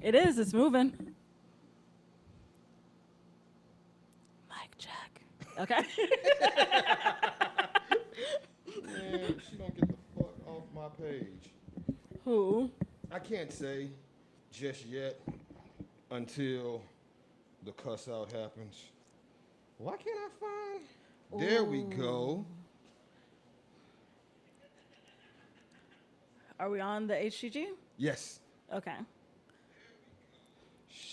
It is. It's moving. Mic check. Okay. Man, she don't get the fuck off my page. Who? I can't say just yet until the cuss out happens. Why can't I find? There we go. Are we on the HGG? Yes. Okay.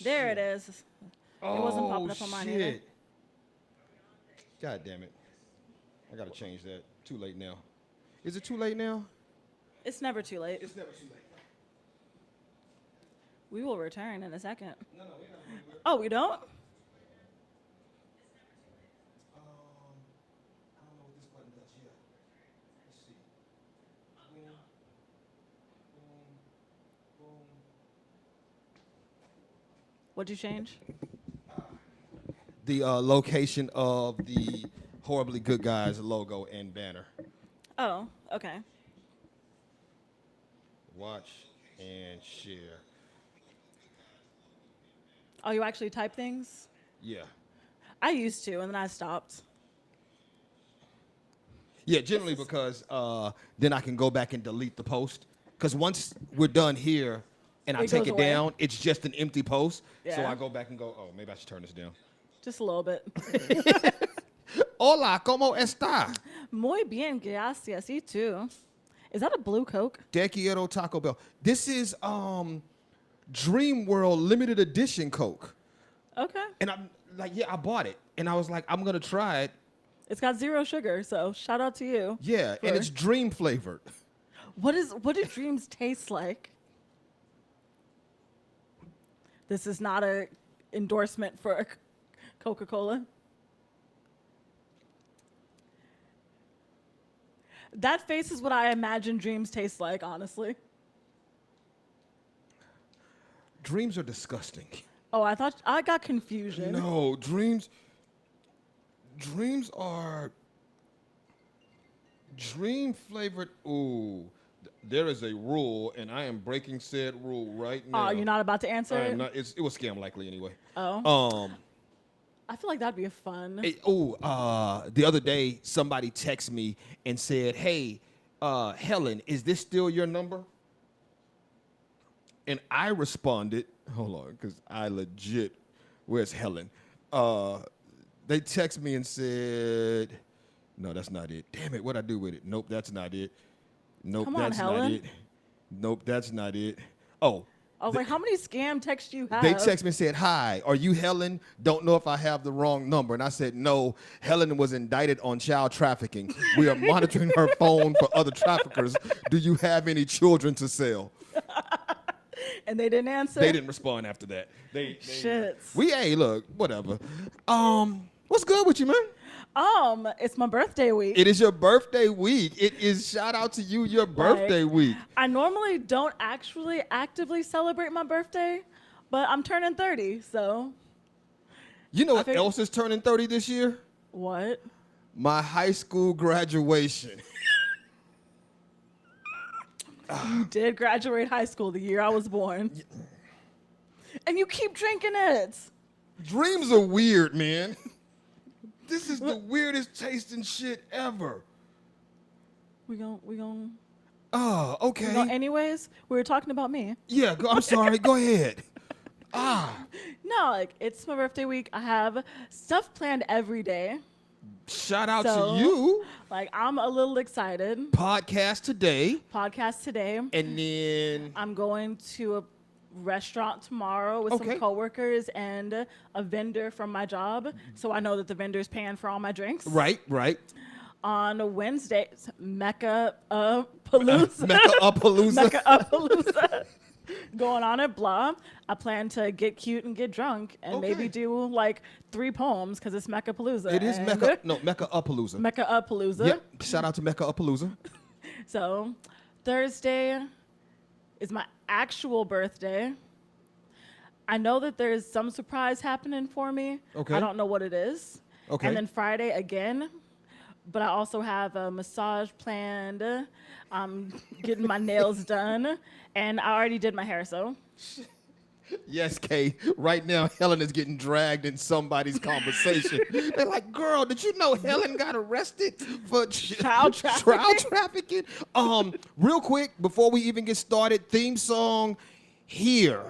There it is. It wasn't popping up on mine either. God damn it. I gotta change that. Too late now. Is it too late now? It's never too late. It's never too late. We will return in a second. No, we're not. Oh, we don't? I don't know what this button does yet. Let's see. Boom. Boom. Boom. What'd you change? The location of the Horribly Good Guys logo and banner. Oh, okay. Watch and share. Oh, you actually type things? Yeah. I used to, and then I stopped. Yeah, generally because then I can go back and delete the post. Because once we're done here and I It take goes it away. down, it's just an empty post. So Yeah. I go back and go, oh, maybe I should turn this down. Just a little bit. Hola, ¿cómo está? Muy bien, gracias. You too. Is that a blue Coke? Te quiero Taco Bell. This is Dream World limited edition Coke. Okay. And I'm like, yeah, I bought it. And I was like, I'm going to try it. It's got 0 sugar, so shout out to you. Yeah, and it's dream flavored. What do dreams taste like? This is not a endorsement for Coca-Cola. That face is what I imagine dreams taste like, honestly. Dreams are disgusting. Oh, I got confusion. No, dreams are dream flavored. Ooh, there is a rule, and I am breaking said rule right now. Oh, you're not about to answer I it? am not. It was scam likely anyway. Oh. I feel like that'd be fun. The other day somebody texted me and said, "Hey, Helen, is this still your number?" And I responded, hold on, because I legit, where's Helen? They texted me and said, no, that's not it. Damn it, what'd I do with it? Nope, that's not it. Nope, Come on, that's not Helen. it. Nope, that's not it. Oh. I was like, how many scam texts you have? They texted me and said, hi, are you Helen? Don't know if I have the wrong number. And I said, no, Helen was indicted on child trafficking. We are monitoring her phone for other traffickers. Do you have any children to sell? And they didn't answer? They didn't respond after that. Shit. Hey, look, whatever. What's good with you, man? It's my birthday week. It is your birthday week. It is, shout out to you, your birthday week. I normally don't actually actively celebrate my birthday, but I'm turning 30, so. You know what else is turning 30 this year? What? My high school graduation. You did graduate high school the year I was born. And you keep drinking it. Dreams are weird, man. This is the weirdest tasting shit ever. We gon' Oh, okay. anyways, we were talking about me. Yeah, I'm sorry. Go ahead. No, like, it's my birthday week. I have stuff planned every day. Shout out to you. Like, I'm a little excited. Podcast today. And then I'm going to a restaurant tomorrow with some coworkers and a vendor from my job. So I know that the vendor's paying for all my drinks. Right. On Wednesday, Mecca Palooza. Mecca Palooza. Going on it, blah. I plan to get cute and get drunk and maybe do like 3 poems because it's Mecca Palooza. It is Mecca-Palooza. Mecca-Palooza. Yep. Shout out to Mecca-Palooza. So Thursday is my actual birthday. I know that there's some surprise happening for me. Okay. I don't know what it is. Okay. And then Friday again. But I also have a massage planned. I'm getting my nails done. And I already did my hair, so. Yes, Kay. Right now, Helen is getting dragged in somebody's conversation. They're like, "Girl, did you know Helen got arrested for Child trafficking?" child trafficking?" Real quick, before we even get started, theme song here.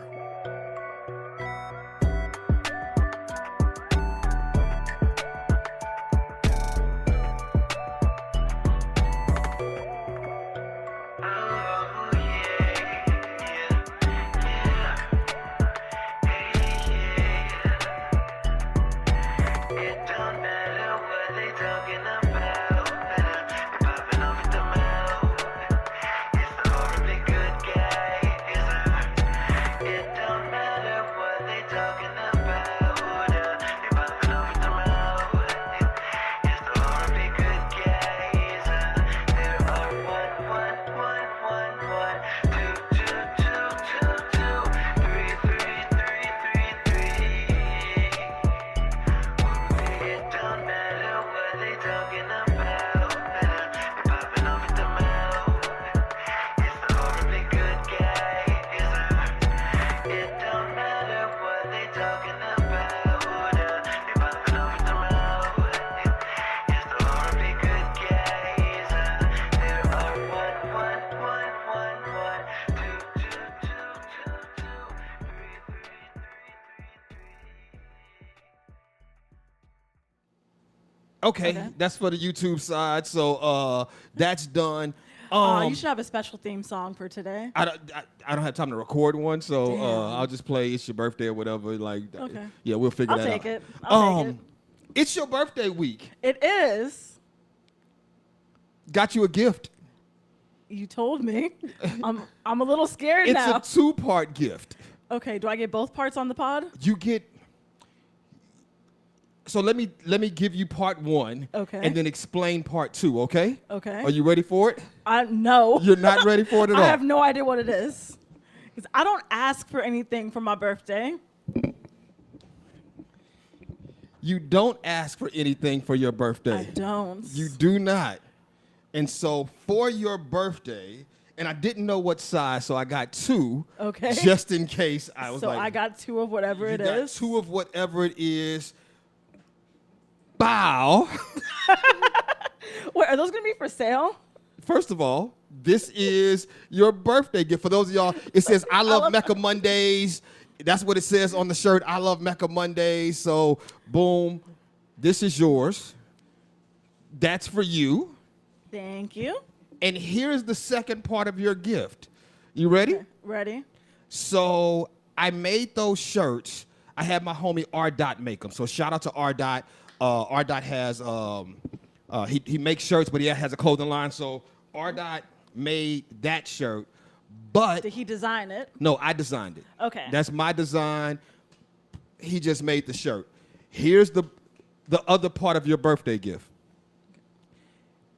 Okay, that's for the YouTube side. So that's done. You should have a special theme song for today. I don't have time to record one, so Damn. I'll just play "It's Your Birthday" or whatever. Like, Okay. Yeah, we'll figure I'll that take out. it. I'll take it. It's your birthday week. It is. Got you a gift. You told me. I'm a little scared It's now. a 2-part gift. Okay, do I get both parts on the pod? You get. So let me give you part 1, Okay. and then explain part 2. Okay. Okay. Are you ready for it? No. You're not ready for it at all. I have no idea what it is. Because I don't ask for anything for my birthday. You don't ask for anything for your birthday. I don't. You do not. And so for your birthday, and I didn't know what size, so I got 2. Okay. Just in case I was So like. I got 2 of whatever you it got is. 2 of whatever it is. Bow. Wait, are those going to be for sale? First of all, this is your birthday gift. For those of y'all, it says, I love Mecca Mondays. That's what it says on the shirt. I love Mecca Mondays. So, boom, this is yours. That's for you. Thank you. And here's the second part of your gift. You ready? Okay, ready? So, I made those shirts. I had my homie R. Dot make them. So, shout out to R. Dot. R. Dot has, he makes shirts, but he has a clothing line. So, R. Dot made that shirt. But Did he design it? no, I designed it. Okay. That's my design. He just made the shirt. Here's the other part of your birthday gift.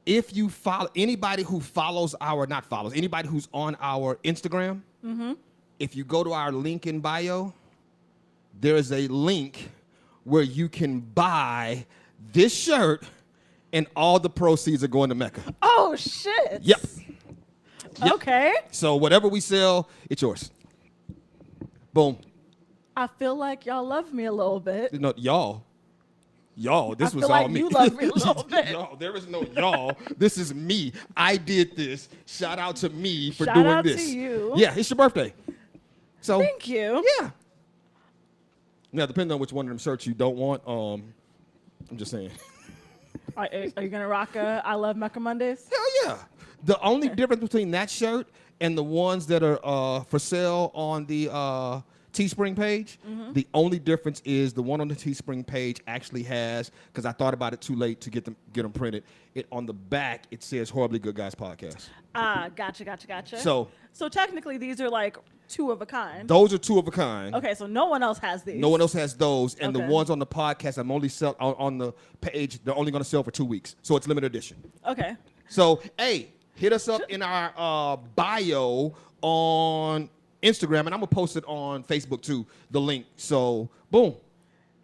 If you follow anybody who follows anybody who's on our Instagram, if you go to our link in bio, there is a link where you can buy this shirt and all the proceeds are going to Mecca. Oh, shit. Yep. Yep. Okay. So whatever we sell, it's yours. Boom. I feel like y'all love me a little bit. No, y'all, this I was feel all like me. you love me a little bit. Y'all, there is no y'all. This is me. I did this. Shout out to me for Shout doing out this. to you. Yeah, it's your birthday. So Thank you. yeah. Now, depending on which one of them shirts you don't want, I'm just saying. Are you going to rock a I Love Mecca Mondays? Hell yeah. The only difference between that shirt and the ones that are for sale on the Teespring page, the only difference is the one on the Teespring page actually has, because I thought about it too late to get them printed, it on the back, it says Horribly Good Guys Podcast. Gotcha. So technically these are like 2 of a kind. those are 2 of a kind. Okay, so no one else has these. No one else has those. And Okay. the ones on the podcast, I'm only sell on the page, they're only going to sell for 2 weeks. So it's limited edition. Okay. So, hey, hit us up in our bio on Instagram, and I'm going to post it on Facebook too, the link. So, boom.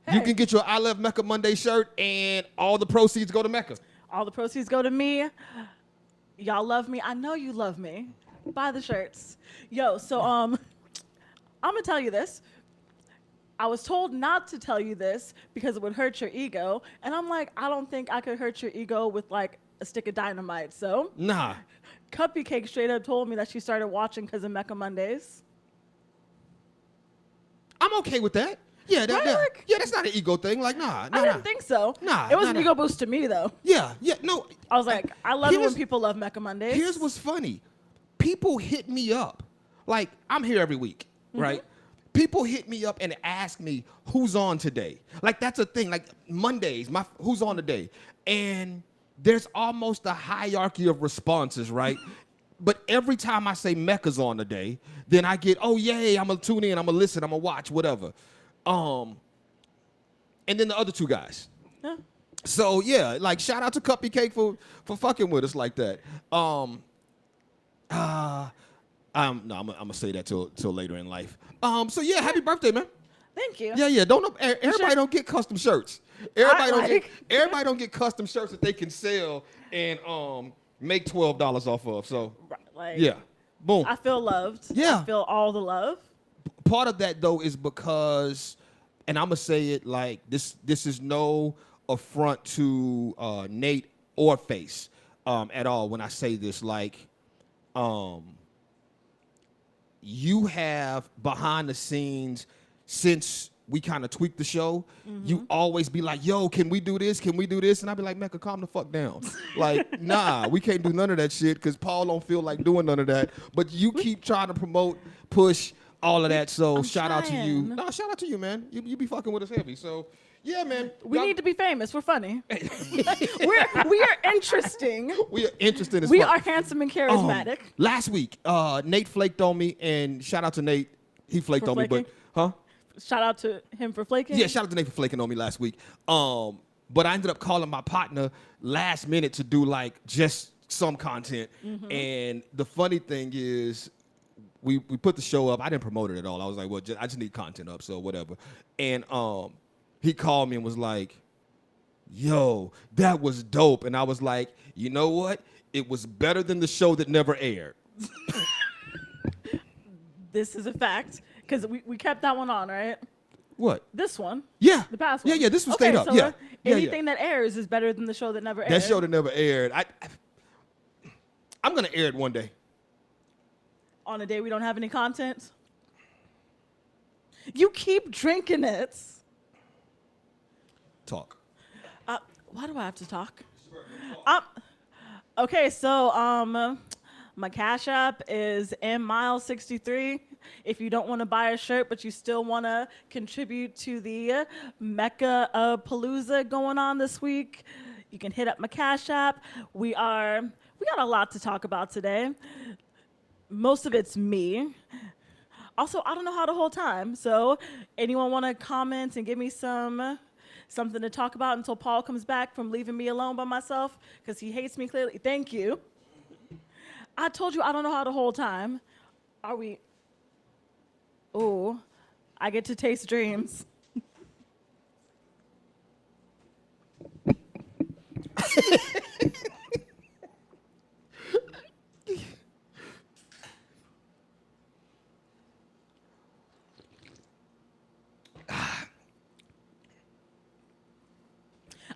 You Hey. can get your I Love Mecca Monday shirt, and all the proceeds go to Mecca. All the proceeds go to me. Y'all love me. I know you love me. Buy the shirts. Yo, so I'm gonna tell you this. I was told not to tell you this because it would hurt your ego. And I'm like, I don't think I could hurt your ego with like a stick of dynamite. So Nah. Cupcake straight up told me that she started watching because of Mecca Mondays. I'm okay with that. Yeah, Right, like- yeah, that's not an ego thing. Like, nah. I didn't think so. Nah, it was nah, an nah. ego boost to me though. Yeah, no. I was like, I love it when Here's- people love Mecca Mondays. Here's what's funny. People hit me up. Like, I'm here every week, right? People hit me up and ask me who's on today. Like, that's a thing. Like, Mondays, who's on today? And there's almost a hierarchy of responses, right? But every time I say Mecca's on today, then I get, oh, yay, I'm going to tune in, I'm going to listen, I'm going to watch, whatever. And then the other two guys. Yeah. So, yeah, like, shout out to Cupcake for fucking with us like that. No, I'm gonna say that till later in life. So yeah, happy birthday, man. Thank you. Yeah. Everybody don't get custom shirts. Everybody don't get custom shirts that they can sell and make $12 off of. So Right, like, yeah, boom. I feel loved. Yeah. I feel all the love. Part of that though is because, and I'm gonna say it like this is no affront to Nate or Face at all when I say this. Like, you have behind the scenes since we kind of tweaked the show. You always be like, yo, can we do this? Can we do this? And I'd be like, Mecca, calm the fuck down. Like, nah, we can't do none of that shit because Paul don't feel like doing none of that. But you keep trying to promote, push all of that. So shout out to you. trying. No, shout out to you, man. You be fucking with us heavy. So yeah, man. We Y'all- need to be famous. We're funny. we are interesting. We are interested as We fuck. are handsome and charismatic. Last week, Nate flaked on me, and shout out to Nate. He flaked For on me, flaking? but huh? Shout out to him for flaking. Yeah, shout out to Nate for flaking on me last week. But I ended up calling my partner last minute to do like just some content. And the funny thing is, we put the show up. I didn't promote it at all. I was like, well, I just need content up, so whatever. And he called me and was like, yo, that was dope. And I was like, you know what? It was better than the show that never aired. This is a fact because we kept that one on, right? What? This one. Yeah. The past one. Yeah, this was okay, stayed up. So Yeah. anything that airs is better than the show that never aired. That show that never aired. I'm going to air it one day. On a day we don't have any content. You keep drinking it. Talk. Why do I have to talk? Okay, so my Cash App is mmiles63. If you don't want to buy a shirt, but you still want to contribute to the Mecca Palooza going on this week, you can hit up my Cash App. We got a lot to talk about today. Most of it's me. Also, I don't know how the whole time. So anyone want to comment and give me something to talk about until Paul comes back from leaving me alone by myself because he hates me clearly. Thank you. I told you I don't know how the whole time. Are we? Oh, I get to taste dreams.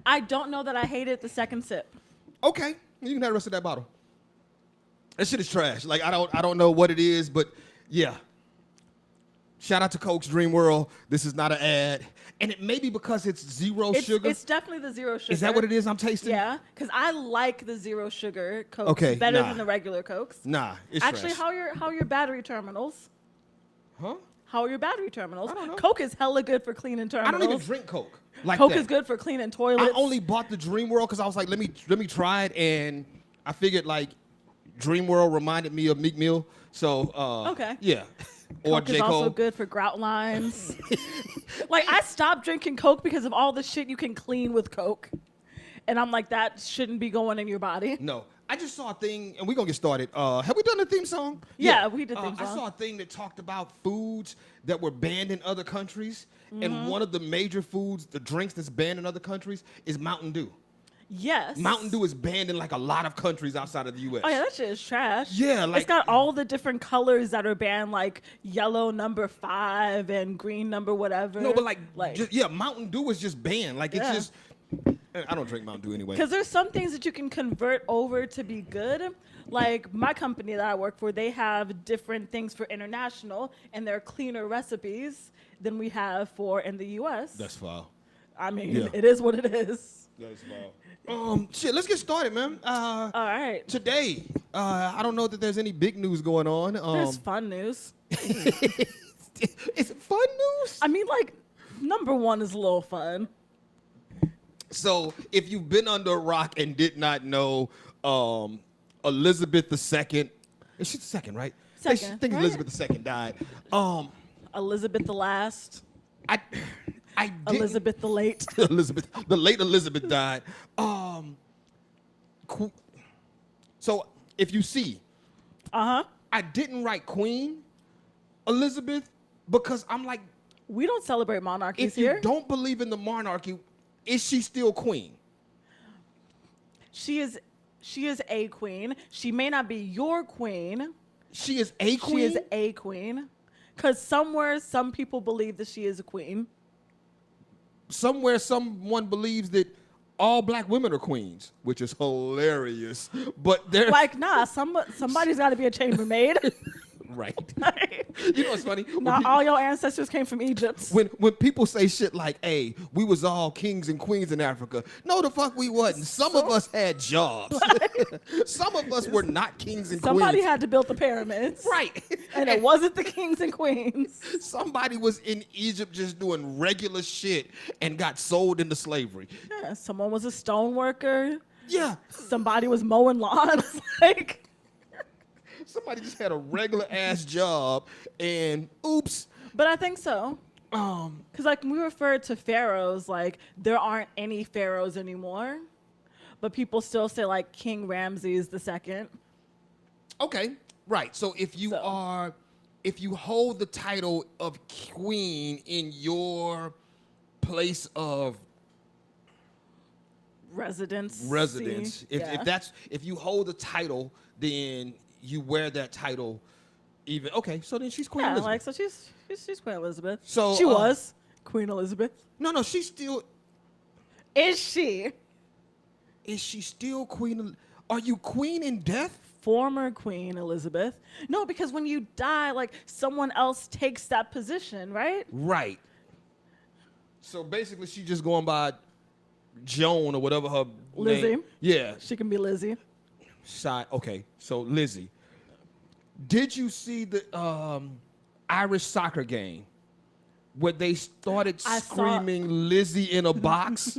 I don't know that I hated the second sip. Okay. You can have the rest of that bottle. That shit is trash. Like, I don't know what it is, but yeah. Shout out to Coke's Dream World. This is not an ad. And it may be because it's zero sugar. It's definitely the zero sugar. Is that what it is I'm tasting? Yeah, because I like the zero sugar Cokes Okay, better nah. than the regular Cokes. Nah, it's Actually, trash. how are your battery terminals? Huh? How are your battery terminals? I don't know. Coke is hella good for cleaning I terminals. don't even drink Coke. Like Coke that. is good for cleaning toilets. I only bought the Dream World because I was like, let me try it, and I figured like Dream World reminded me of Meek Mill, so Okay. yeah. Or Coke J. is Cole. also good for grout lines. Like, I stopped drinking Coke because of all the shit you can clean with Coke. And I'm like, that shouldn't be going in your body. No, I just saw a thing, and we're gonna get started. Have we done the theme song? Yeah, we did theme I song. saw a thing that talked about foods that were banned in other countries, Mm-hmm. and one of the major foods, the drinks that's banned in other countries, is Mountain Dew. Yes. Mountain Dew is banned in like a lot of countries outside of the U.S. Oh yeah, that shit is trash. Yeah, like it's got all the different colors that are banned, like yellow number 5 and green number whatever. No, but Mountain Dew is just banned. Like it's Yeah. just. I don't drink Mountain Dew anyway. Because there's some things that you can convert over to be good. Like my company that I work for, they have different things for international, and they're cleaner recipes than we have for in the U.S. That's foul. I mean, Yeah. it is what it is. That's foul. Shit, let's get started, man. All right. Today, I don't know that there's any big news going on. There's fun news. Is it fun news? I mean, like, number one is a little fun. So, if you've been under a rock and did not know, Elizabeth II, is she the second, right? Second, I think right? Elizabeth II died. Elizabeth the last. I didn't, Elizabeth the late. the late Elizabeth died. So, if you see, Uh-huh. I didn't write Queen Elizabeth because I'm like, We don't celebrate monarchies if you here. don't believe in the monarchy, is she still queen? She is a queen. She may not be your queen. She is a queen? She is a queen. Because somewhere, some people believe that she is a queen. Somewhere someone believes that all black women are queens, which is hilarious. But they're Like, nah, somebody's got to be a chambermaid. right. You know what's funny? Not all your ancestors came from Egypt. When people say shit like, hey, we was all kings and queens in Africa. No, the fuck we wasn't. Some of us had jobs. Some of us were not kings and Somebody queens. had to build the pyramids. Right. And it wasn't the kings and queens. Somebody was in Egypt just doing regular shit and got sold into slavery. Yeah, someone was a stone worker. Yeah. Somebody was mowing lawns. Like, Somebody just had a regular ass job and oops. but I think so. Because, like, when we refer to pharaohs, like, there aren't any pharaohs anymore. But people still say, like, King Ramses II. Okay. Right. So if you hold the title of queen in your place of Residence. if you hold the title, then you wear that title even so then she's Queen Yeah, Elizabeth. like, so she's Queen Elizabeth. So, she was Queen Elizabeth. No, she's still Is she? Is she still Queen? Are you queen in death? Former Queen Elizabeth. No, because when you die, like, someone else takes that position, right? Right. So basically she's just going by Joan or whatever her Lizzie. name. Yeah. She can be Lizzie. Okay, so Lizzie, did you see the Irish soccer game where they started screaming Lizzie in a box?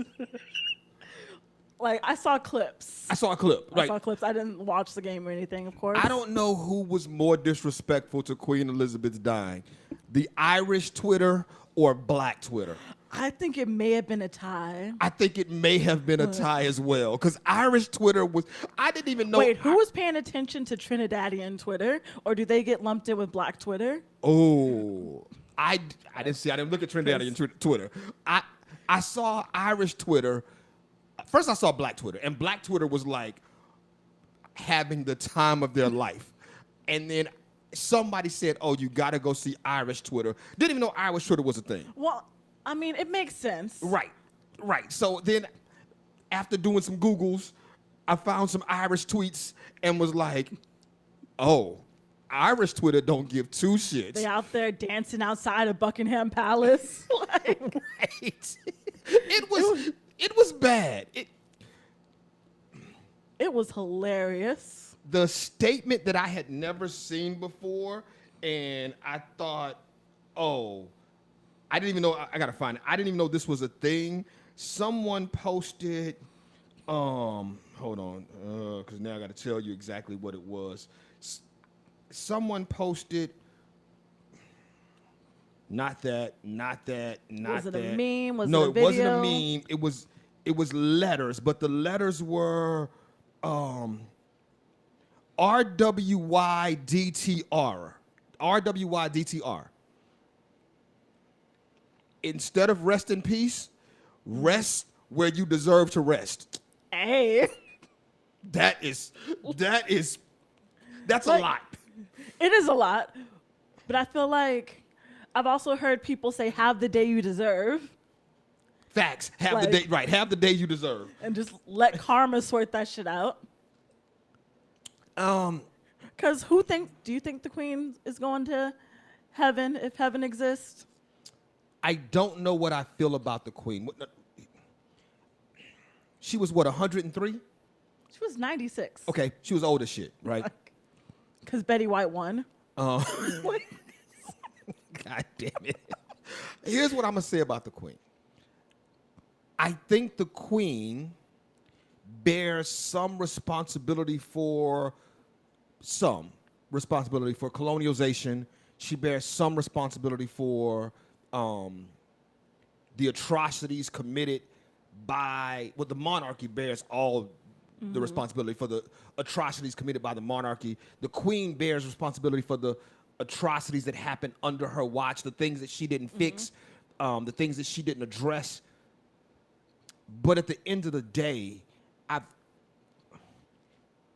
Like, I saw clips. I saw a clip. I saw clips. I didn't watch the game or anything, of course. I don't know who was more disrespectful to Queen Elizabeth dying, the Irish Twitter or Black Twitter. I think it may have been a tie. I think it may have been a tie as well, because Irish Twitter was, I didn't even know. Wait, who was paying attention to Trinidadian Twitter, or do they get lumped in with Black Twitter? Oh, I didn't look at Trinidadian Twitter. I saw Irish Twitter. First I saw Black Twitter, and Black Twitter was like having the time of their life. And then somebody said, oh, you got to go see Irish Twitter. Didn't even know Irish Twitter was a thing. Well, I mean, it makes sense. Right. So then after doing some Googles, I found some Irish tweets and was like, oh, Irish Twitter don't give two shits. They out there dancing outside of Buckingham Palace. Like, right. It was bad. It was hilarious. The statement that I had never seen before, and I thought, oh, I didn't even know, I gotta find it. I didn't even know this was a thing. Someone posted, hold on, because now I gotta tell you exactly what it was. Someone posted, not that. Was it a meme? Was no, it a video? No, it wasn't a meme. It was letters, but the letters were RWYDTR. RWYDTR. Instead of rest in peace, rest where you deserve to rest. Hey, That's a Like- lot. it is a lot. But I feel like I've also heard people say, have the day you deserve. Facts. Have Like- the day right. Have the day you deserve. And just let karma sort that shit out. Because do you think the queen is going to heaven if heaven exists? I don't know what I feel about the queen. She was what, 103? She was 96. Okay, she was old as shit, right? Because Betty White won. God damn it. Here's what I'm gonna say about the queen. I think the queen bears some responsibility for colonialization. She bears some responsibility for the atrocities committed by, well, the monarchy bears all the responsibility for the atrocities committed by the monarchy. The queen bears responsibility for the atrocities that happened under her watch, the things that she didn't fix, the things that she didn't address. But at the end of the day,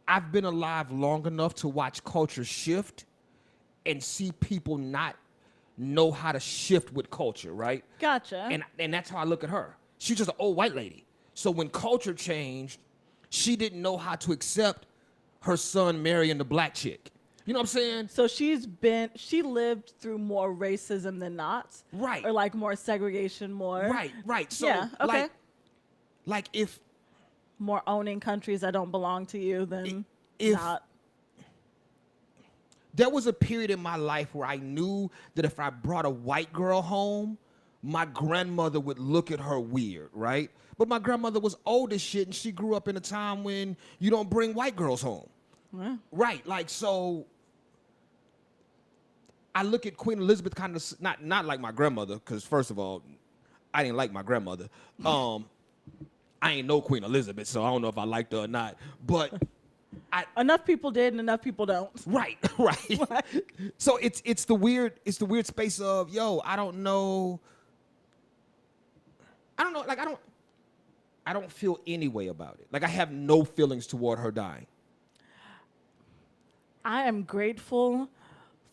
I've been alive long enough to watch culture shift and see people not know how to shift with culture, right? Gotcha. And that's how I look at her. She's just an old white lady. So when culture changed, she didn't know how to accept her son marrying the black chick. You know what I'm saying? So she lived through more racism than not. Right. Or like more segregation, more. Right. So Yeah, okay. like if More owning countries that don't belong to you than If- not. there was a period in my life where I knew that if I brought a white girl home, my grandmother would look at her weird, right? But my grandmother was old as shit, and she grew up in a time when you don't bring white girls home. Yeah. Right, like, so I look at Queen Elizabeth kind of, not like my grandmother, because first of all, I didn't like my grandmother. I ain't know Queen Elizabeth, so I don't know if I liked her or not. But Enough people did and enough people don't. right. So it's the weird space of, yo, I don't know, like I don't feel any way about it. Like I have no feelings toward her dying. I am grateful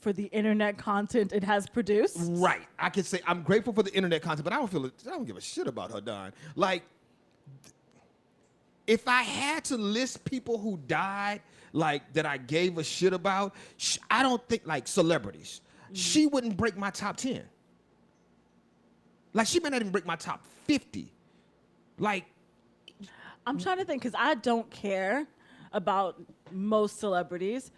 for the internet content it has produced. Right. I can say I'm grateful for the internet content, but I don't give a shit about her dying. Like, if I had to list people who died, like, that I gave a shit about, I don't think, like, celebrities, she wouldn't break my top 10. Like, she may not even break my top 50. Like, I'm trying to think because I don't care about most celebrities.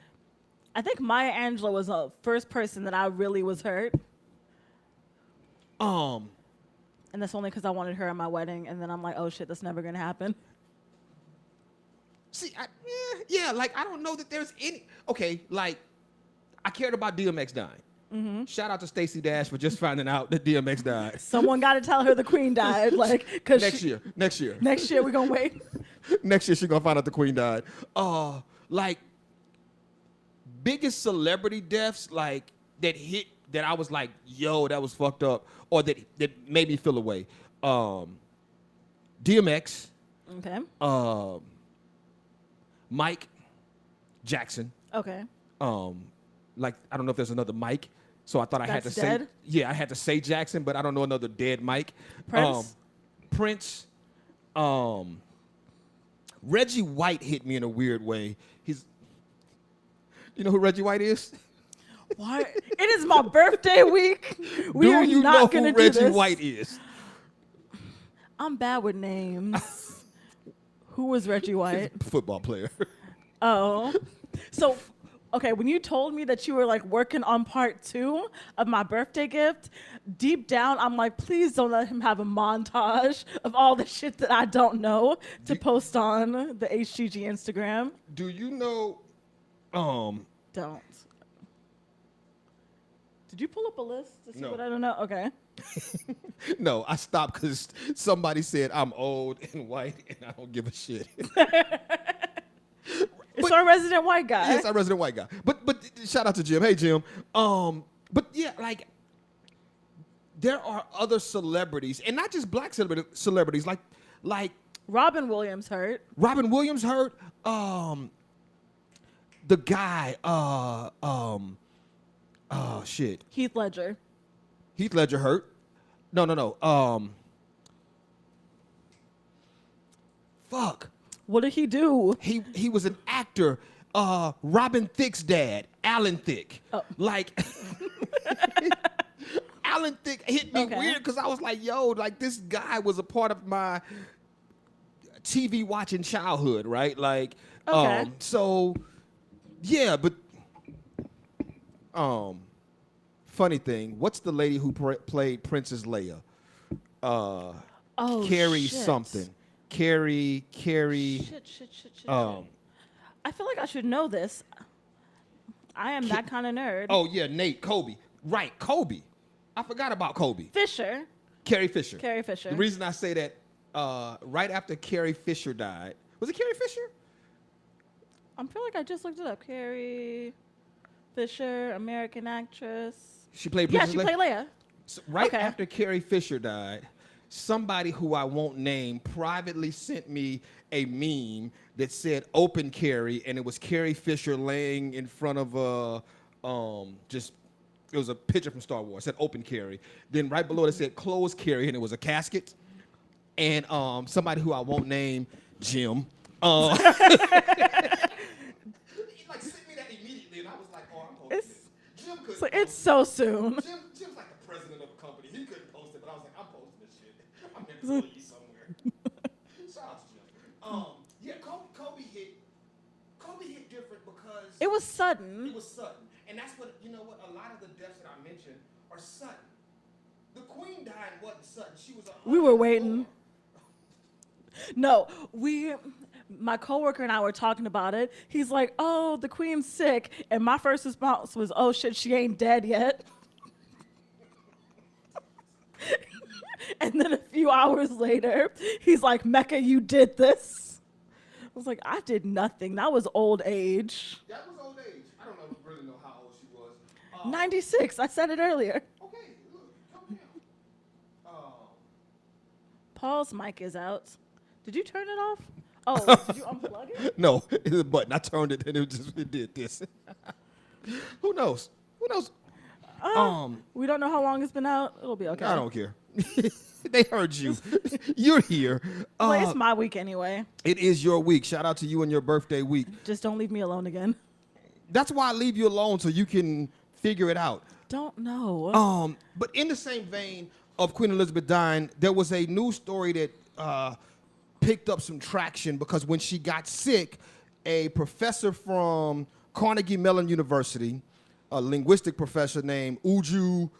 I think Maya Angelou was the first person that I really was hurt. And that's only because I wanted her at my wedding, and then I'm like, oh shit, that's never gonna happen. see, yeah, like, I don't know that there's any, okay, like, I cared about DMX dying. Shout out to Stacey Dash for just finding out that DMX died. Someone got to tell her the queen died, like, cause Next year. Next year we're gonna wait. Next year she's gonna find out the queen died. Like, biggest celebrity deaths, like, that hit, that I was like, yo, that was fucked up, or that made me feel away. DMX, Okay. Mike Jackson. Okay. Like, I don't know if there's another Mike, so I thought I had to That's say, dead? yeah, I had to say Jackson, but I don't know another dead Mike. Prince? Prince. Reggie White hit me in a weird way. You know who Reggie White is? Why? It is my birthday week. We are Do you know not gonna who do Reggie this. White is? I'm bad with names. Who was Reggie White? Football player. Oh. So, okay, when you told me that you were like working on part 2 of my birthday gift, deep down, I'm like, please don't let him have a montage of all the shit that I don't know to post on the HGG Instagram. Do you know? Don't. Did you pull up a list to see No. what I don't know? Okay. No, I stopped because somebody said I'm old and white and I don't give a shit. It's our resident white guy. Yes, our resident white guy. But shout out to Jim. Hey, Jim. But yeah, like, there are other celebrities, and not just black celebrities, like Robin Williams hurt. Robin Williams hurt. The guy, shit. Heath Ledger. Heath Ledger hurt. No. Fuck. What did he do? He was an actor. Robin Thicke's dad, Alan Thicke. Oh. Like, Alan Thicke hit me weird because I was like, yo, like this guy was a part of my TV watching childhood, right? Like, so yeah, but funny thing, what's the lady who played Princess Leia? Carrie something. Carrie. Shit. I feel like I should know this. I am that kind of nerd. Oh yeah, Nate, Kobe. Right, Kobe. I forgot about Kobe. Fisher. Carrie Fisher. Carrie Fisher. The reason I say that, right after Carrie Fisher died, was it Carrie Fisher? I feel like I just looked it up. Carrie Fisher, American actress. She played Princess Leia? Yeah, she played Leia. So right after Carrie Fisher died, somebody who I won't name privately sent me a meme that said "Open Carrie," and it was Carrie Fisher laying in front of it was a picture from Star Wars. It said "Open Carrie." Then right below it said "Close Carrie," and it was a casket. And somebody who I won't name, Jim. He like sent me that immediately, and I was like, "Oh, I'm posting this." Jim couldn't. So it's so soon. Jim's like the president of a company. He couldn't post it, but I was like, "I'm posting this shit. I'm gonna put you somewhere." Shout out to Jim. Yeah, Kobe hit different because it was sudden. It was sudden, and that's what a lot of the deaths that I mentioned are sudden. The Queen dying wasn't sudden. She was. We were waiting. No, my coworker and I were talking about it. He's like, "Oh, the Queen's sick," and my first response was, "Oh shit, she ain't dead yet." And then a few hours later, he's like, "Mecca, you did this." I was like, "I did nothing. That was old age." That was old age. I don't really know how old she was. 96. I said it earlier. Okay, look, come down. Paul's mic is out. Did you turn it off? Oh, did you unplug it? No, it was a button. I turned it and it did this. Who knows? We don't know how long it's been out. It'll be okay. I don't care. They heard you. You're here. Well, it's my week anyway. It is your week. Shout out to you and your birthday week. Just don't leave me alone again. That's why I leave you alone so you can figure it out. Don't know. But in the same vein of Queen Elizabeth dying, there was a news story that picked up some traction because when she got sick, a professor from Carnegie Mellon University, a linguistic professor named Uju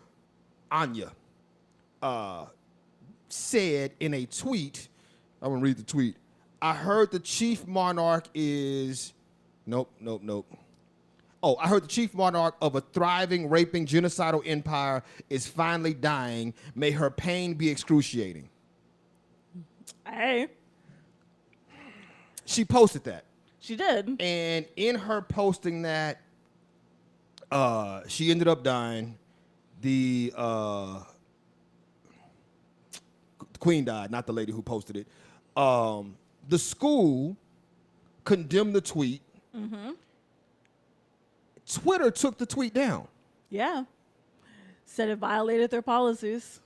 Anya, said in a tweet, I'm gonna read the tweet, "I heard the chief monarch is, nope. Oh, I heard the chief monarch of a thriving, raping, genocidal empire is finally dying. May her pain be excruciating." Hey. She posted that. She did. And in her posting that, she ended up dying. The Queen died, not the lady who posted it. The school condemned the tweet. Mm-hmm. Twitter took the tweet down. Yeah. Said it violated their policies.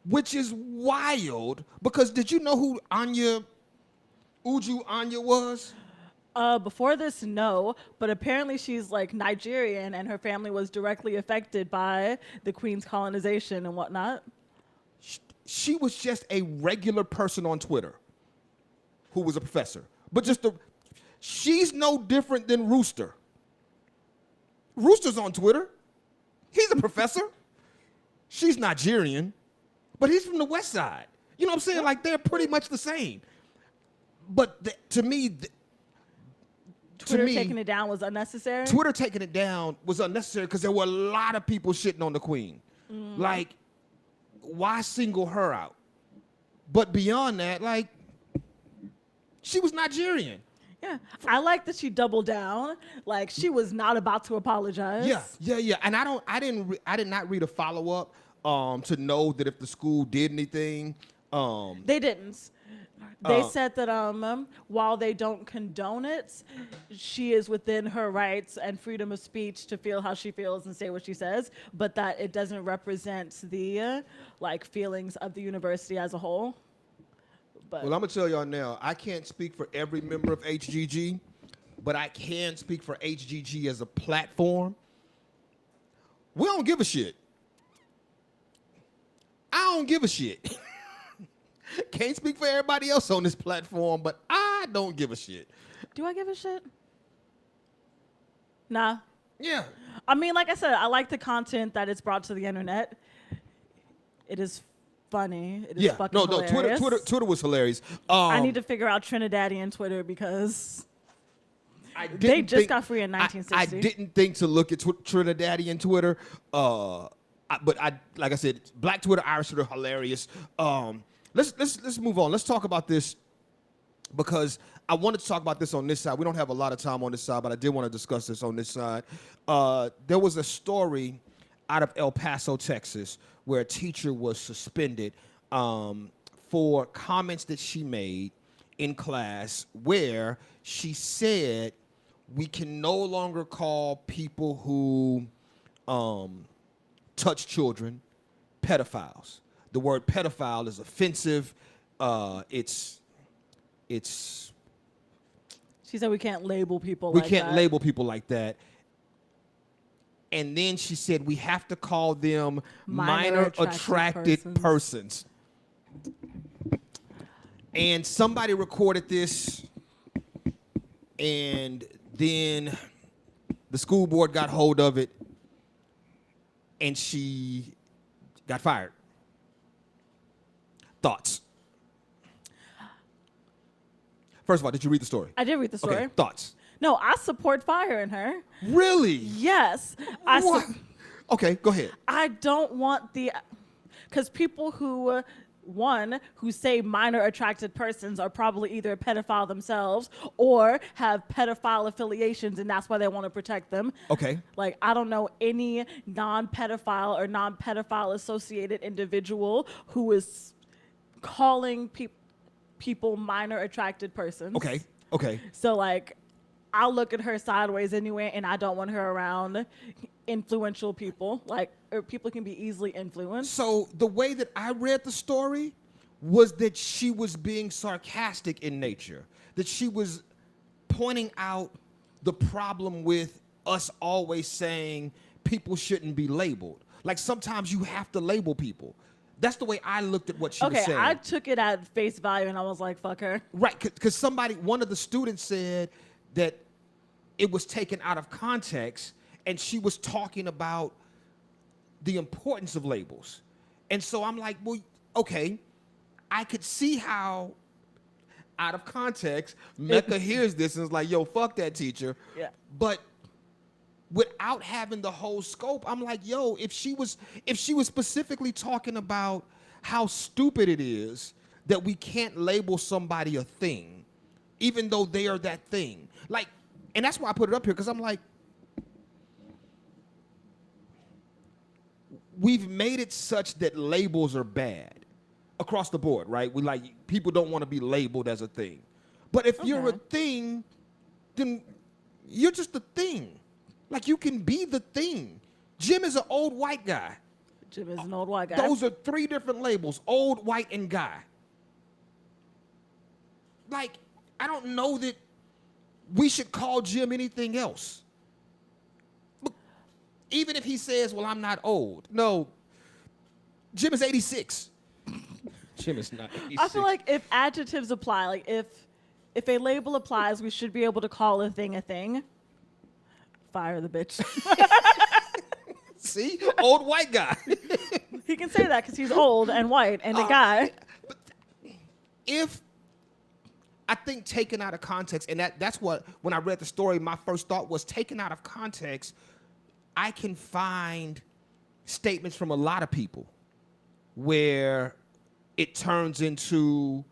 Which is wild, because did you know who Uju Anya was? Before this, no, but apparently she's like Nigerian and her family was directly affected by the Queen's colonization and whatnot. She was just a regular person on Twitter who was a professor. But she's no different than Rooster. Rooster's on Twitter. He's a professor. She's Nigerian, but he's from the West Side. You know what I'm saying? Like, they're pretty much the same. But to me, Twitter taking it down was unnecessary? Twitter taking it down was unnecessary because there were a lot of people shitting on the Queen. Like, why single her out? But beyond that, like, she was Nigerian. Yeah, I like that she doubled down. Like, she was not about to apologize. Yeah. And I did not read a follow up to know that if the school did anything. They didn't. They said that while they don't condone it, she is within her rights and freedom of speech to feel how she feels and say what she says, but that it doesn't represent the like feelings of the university as a whole. But Well, I'm gonna tell y'all now. I can't speak for every member of HGG, but I can speak for HGG as a platform. We don't give a shit. I don't give a shit. Can't speak for everybody else on this platform, but I don't give a shit. do I give a shit? Nah. Yeah. I mean, like I said, I like the content that it's brought to the internet. It is funny. It is fucking hilarious. Twitter was hilarious. I need to figure out Trinidadian Twitter because they just got free in 1960. I didn't think to look at Trinidadian Twitter, but like I said, Black Twitter, Irish Twitter, hilarious. Let's move on. Let's talk about this because I wanted to talk about this on this side. We don't have a lot of time on this side, but I did want to discuss this on this side. There was a story out of El Paso, Texas, where a teacher was suspended for comments that she made in class where she said we can no longer call people who touch children pedophiles. The word pedophile is offensive. It's. She said we can't label people We like can't that. label people like that. And then she said we have to call them minor attracted persons. And somebody recorded this, and then the school board got hold of it, and she got fired. Thoughts? First of all, did you read the story? I did read the story. Okay, thoughts? No, I support firing her. Really? Yes. Okay, go ahead. I don't want because people who, who say minor attracted persons are probably either a pedophile themselves or have pedophile affiliations, and that's why they want to protect them. Okay. Like, I don't know any non-pedophile or non-pedophile associated individual who is calling people minor attracted persons. Okay. So, like, I'll look at her sideways anyway, and I don't want her around influential people. Like, or people can be easily influenced. So the way that I read the story was that she was being sarcastic in nature, that she was pointing out the problem with us always saying people shouldn't be labeled. Like, sometimes you have to label people. That's the way I looked at what she was saying. Okay, I took it at face value, and I was like, fuck her. Right, because one of the students said that it was taken out of context, and she was talking about the importance of labels. And so I'm like, well, okay, I could see how out of context Mecca hears this and is like, yo, fuck that teacher. Yeah. But without having the whole scope, I'm like, yo, if she was specifically talking about how stupid it is that we can't label somebody a thing, even though they are that thing. Like, and that's why I put it up here, because I'm like, we've made it such that labels are bad across the board, right? People don't want to be labeled as a thing. But if you're a thing, then you're just a thing. Like, you can be the thing. Jim is an old white guy. Jim is an old white guy. Those are three different labels: old, white, and guy. Like, I don't know that we should call Jim anything else. Look, even if he says, well, I'm not old. No, Jim is 86. Jim is not 86. I feel like if adjectives apply, like if a label applies, we should be able to call a thing a thing. Fire the bitch. See? Old white guy. He can say that because he's old and white and a guy. But if I think taken out of context, and that's what, when I read the story, my first thought was taken out of context, I can find statements from a lot of people where it turns into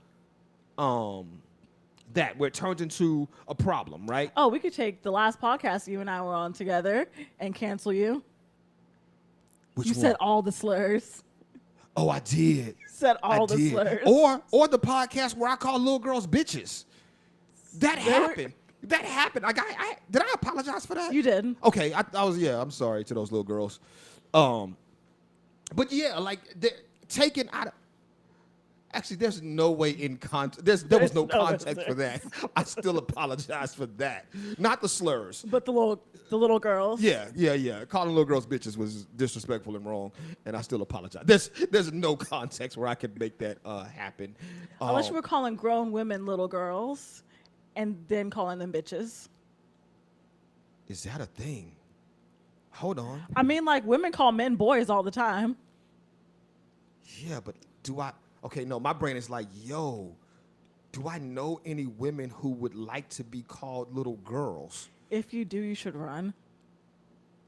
where it turns into a problem, right? Oh, we could take the last podcast you and I were on together and cancel you. Which You one? said all the slurs. Oh, I did. Said all I the did. slurs. Or the podcast where I call little girls bitches. That happened. That happened. Like did I apologize for that? You did. Okay, I was. Yeah, I'm sorry to those little girls. But yeah, like taken out of. Actually, there's no way in context. There was no context for that. I still apologize for that. Not the slurs. But the little girls. Yeah. Calling little girls bitches was disrespectful and wrong, and I still apologize. There's no context where I could make that happen. Unless you were calling grown women little girls, and then calling them bitches. Is that a thing? Hold on. I mean, like women call men boys all the time. Yeah, but do I? Okay, no, my brain is like, yo, do I know any women who would like to be called little girls? If you do, you should run.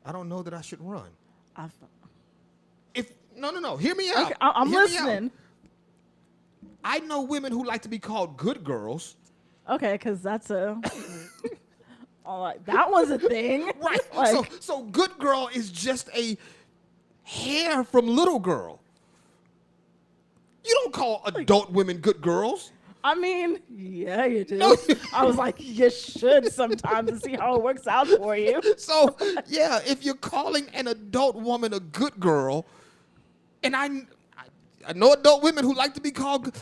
I don't know that I should run. No, hear me out. Okay, I'm listening. I know women who like to be called good girls. Okay, because that's a... all right, that was a thing. Right, Like, so good girl is just a hair from little girl. You don't call adult women good girls. I mean, yeah, you do. No. I was like, you should sometimes to see how it works out for you. So, yeah, if you're calling an adult woman a good girl, and I know adult women who like to be called.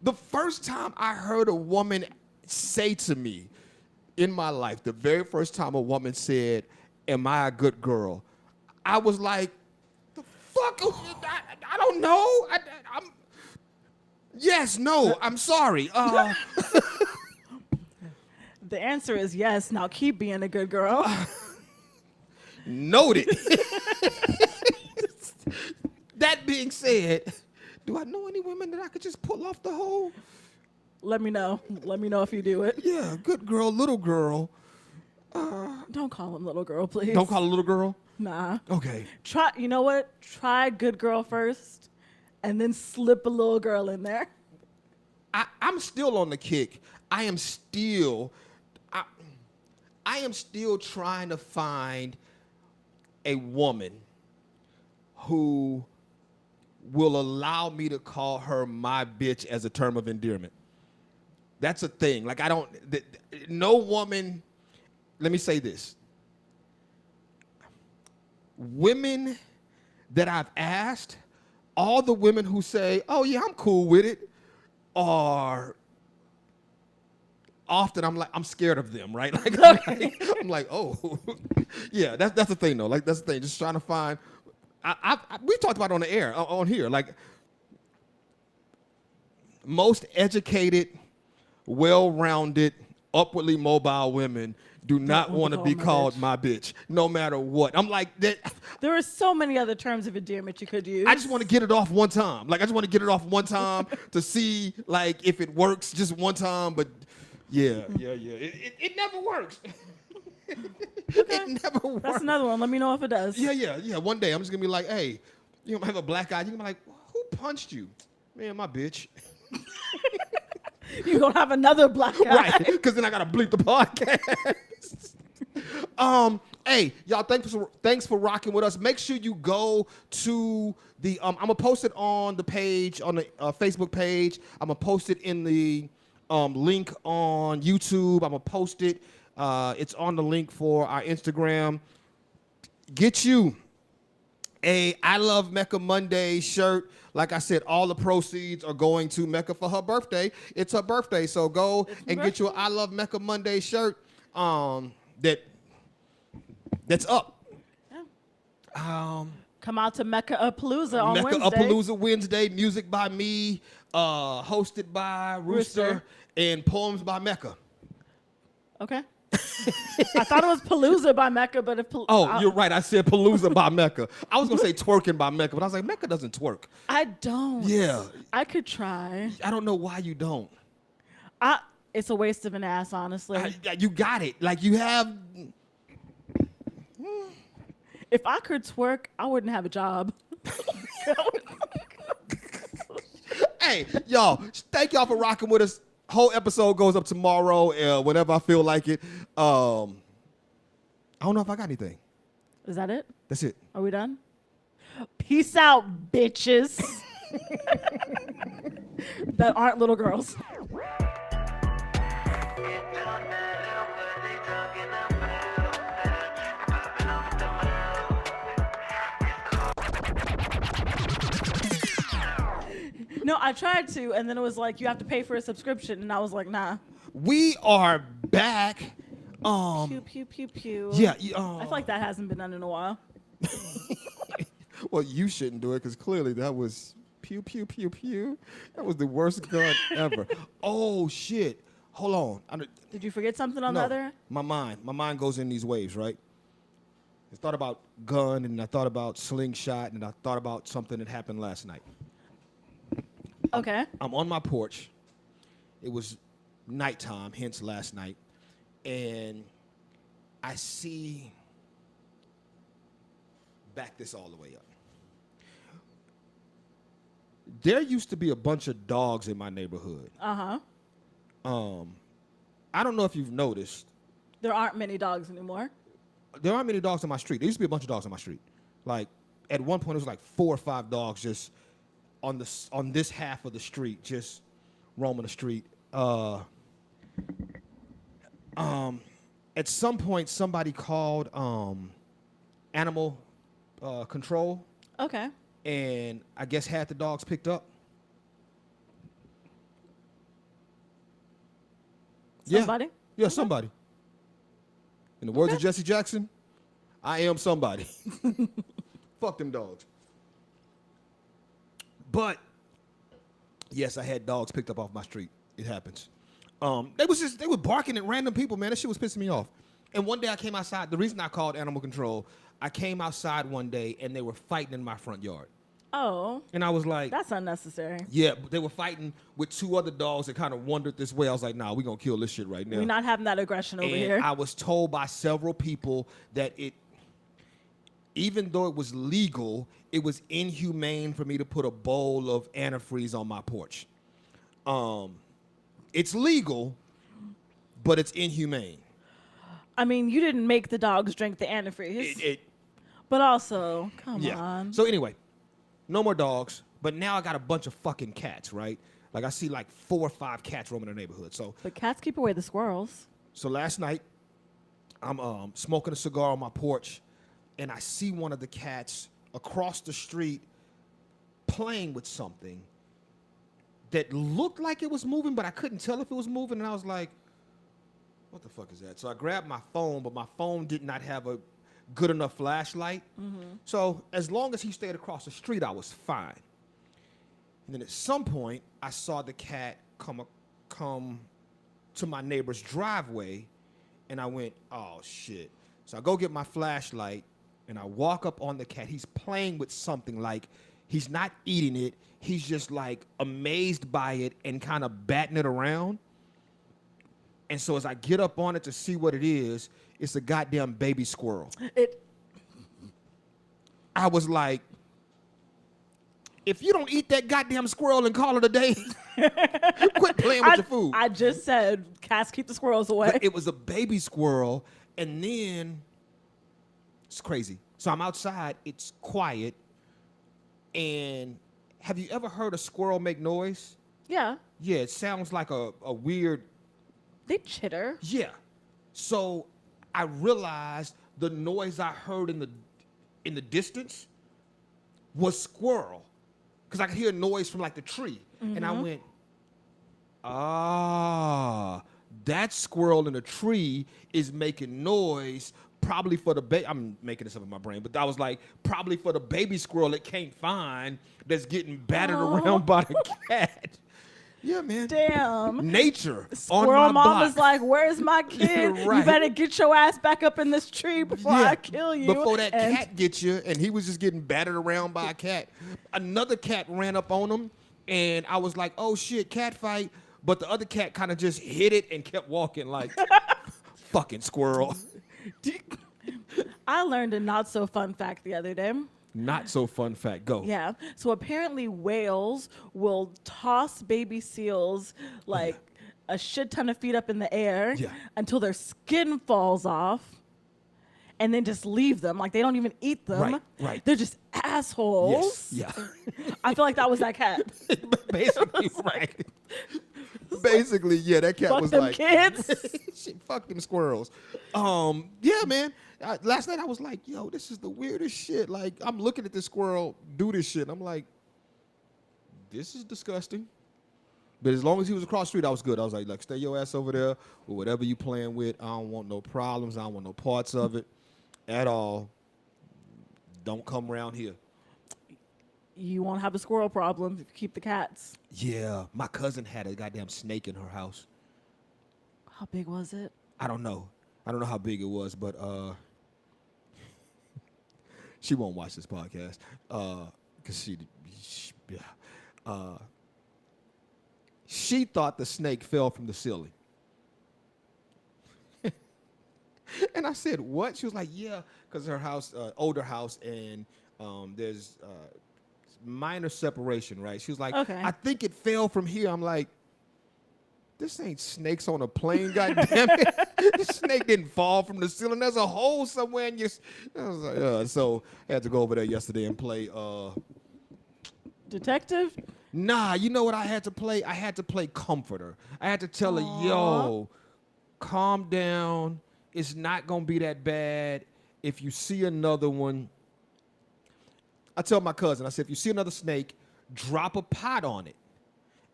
The first time I heard a woman say to me in my life, the very first time a woman said, "Am I a good girl?" I was like, "The fuck? I don't know. I'm." Yes, no, I'm sorry. The answer is yes. Now keep being a good girl. Noted. That being said, do I know any women that I could just pull off the whole? Let me know. Let me know if you do it. Yeah, good girl, little girl. Don't call him little girl, please. Don't call a little girl? Nah. Okay. Try. You know what? Try good girl first, and then slip a little girl in there. I'm still on the kick. I am still trying to find a woman who will allow me to call her my bitch as a term of endearment. That's a thing. Like no woman, let me say this. Women that I've asked, all the women who say, "Oh yeah, I'm cool with it," are often I'm scared of them, right? I'm like, oh, yeah, that's the thing though. Like that's the thing. Just trying to find. We talked about it on the air on here. Like most educated, well-rounded, upwardly mobile women do not want to be called my bitch, no matter what. I'm like that. There are so many other terms of endearment you could use. I just want to get it off one time. Like I just want to get it off one time to see like if it works just one time. But yeah. It never works. Okay. It never works. That's another one. Let me know if it does. Yeah. One day I'm just gonna be like, hey, you gonna have a black eye. You're gonna be like, who punched you? Man, my bitch. You're gonna have another black eye. Right, because then I gotta bleep the podcast. Hey, y'all, thanks for rocking with us. Make sure you go to the I'm gonna post it on the page, on the Facebook page. I'm gonna post it in the link on YouTube. I'm gonna post it. It's on the link for our Instagram. Get you a I Love Mecca Monday shirt. Like I said, all the proceeds are going to Mecca for her birthday. It's her birthday, so go and get you an I Love Mecca Monday shirt. That's up. Yeah. Come out to Mecca Palooza on Wednesday. Mecca Palooza Wednesday. Music by me, hosted by Rooster, and poems by Mecca. Okay. I thought it was Palooza by Mecca, but if you're right. I said Palooza by Mecca. I was gonna say twerking by Mecca, but I was like, Mecca doesn't twerk. I don't. Yeah. I could try. I don't know why you don't. It's a waste of an ass, honestly. You got it. Like you have. If I could twerk, I wouldn't have a job. Hey, y'all, thank y'all for rocking with us. Whole episode goes up tomorrow, whenever I feel like it. I don't know if I got anything. Is that it? That's it. Are we done? Peace out, bitches. That aren't little girls. No, I tried to, and then it was like, you have to pay for a subscription, and I was like, nah. We are back. Pew, pew, pew, pew. Yeah. I feel like that hasn't been done in a while. Well, you shouldn't do it because clearly that was pew, pew, pew, pew. That was the worst gun ever. Oh, shit. Hold on. Did you forget something on the other? My mind goes in these waves, right? I thought about gun, and I thought about slingshot, and I thought about something that happened last night. Okay. I'm on my porch. It was nighttime, hence last night. And I see, back this all the way up. There used to be a bunch of dogs in my neighborhood. Uh-huh. I don't know if you've noticed. There aren't many dogs anymore. There aren't many dogs on my street. There used to be a bunch of dogs on my street. Like, at one point, it was like 4 or 5 dogs just on this half of the street, just roaming the street. At some point, somebody called animal control. Okay. And I guess had the dogs picked up. Somebody? Yeah, somebody. In the words of Jesse Jackson, I am somebody. Fuck them dogs. But yes, I had dogs picked up off my street. It happens. They were barking at random people, man. That shit was pissing me off. And one day I came outside. The reason I called animal control, I came outside one day and they were fighting in my front yard. Oh. And I was like, that's unnecessary. Yeah, but they were fighting with 2 other dogs that kind of wandered this way. I was like, nah, we're going to kill this shit right now. We're not having that aggression over here. I was told by several people that even though it was legal, it was inhumane for me to put a bowl of antifreeze on my porch. It's legal, but it's inhumane. I mean, you didn't make the dogs drink the antifreeze. But also, come on. So anyway, no more dogs, but now I got a bunch of fucking cats, right? Like I see like 4 or 5 cats roaming the neighborhood. But cats keep away the squirrels. So last night, I'm smoking a cigar on my porch, and I see one of the cats across the street playing with something that looked like it was moving, but I couldn't tell if it was moving, and I was like, what the fuck is that? So I grabbed my phone, but my phone did not have a good enough flashlight. Mm-hmm. So as long as he stayed across the street, I was fine. And then at some point, I saw the cat come to my neighbor's driveway, and I went, oh, shit. So I go get my flashlight, and I walk up on the cat. He's playing with something, like he's not eating it. He's just, like, amazed by it and kind of batting it around. And so as I get up on it to see what it is, it's a goddamn baby squirrel. I was like, if you don't eat that goddamn squirrel and call it a day, quit playing with your food. I just said cats keep the squirrels away. But it was a baby squirrel, and then it's crazy. So I'm outside, it's quiet, and have you ever heard a squirrel make noise? Yeah. Yeah, it sounds like a weird... They chitter. Yeah. So I realized the noise I heard in the distance was squirrel, because I could hear a noise from like the tree. Mm-hmm. And I went, that squirrel in the tree is making noise probably for the baby. I'm making this up in my brain, but I was like, probably for the baby squirrel it can't find that's getting battered around by the cat. Yeah, man. Damn. Nature. Squirrel on my mom block. is like, where's my kid? Right. You better get your ass back up in this tree before I kill you. Before that cat gets you, and he was just getting battered around by a cat. Another cat ran up on him, and I was like, oh, shit, cat fight. But the other cat kind of just hit it and kept walking like, fucking squirrel. I learned a not so fun fact the other day. Not so fun fact. Go. Yeah. So apparently whales will toss baby seals like a shit ton of feet up in the air until their skin falls off. and then just leave them. Like they don't even eat them. Right. They're just assholes. Yes. Yeah. I feel like that was that cat. Basically, right. Basically, yeah, that cat Fuck was them like, kids. shit, fuck them squirrels. Yeah, man. Last night I was like, yo, this is the weirdest shit. Like, I'm looking at this squirrel do this shit. And I'm like, this is disgusting. But as long as he was across the street, I was good. I was like, stay your ass over there with whatever you playing with. I don't want no problems. I don't want no parts of it at all. Don't come around here. You won't have a squirrel problem if you keep the cats. Yeah, my cousin had a goddamn snake in her house. How big was it? I don't know. I don't know how big it was, but she won't watch this podcast because she thought the snake fell from the ceiling. And I said, what? She was like, yeah, because her house, older house, and there's minor separation, right? She was like, okay. I think it fell from here. I'm like, this ain't snakes on a plane, goddammit. This snake didn't fall from the ceiling. There's a hole somewhere in your... I was like, so I had to go over there yesterday and play... Detective? Nah, you know what I had to play? I had to play comforter. I had to tell her, yo, calm down. It's not going to be that bad. If you see another one... I tell my cousin, I said, if you see another snake, drop a pot on it.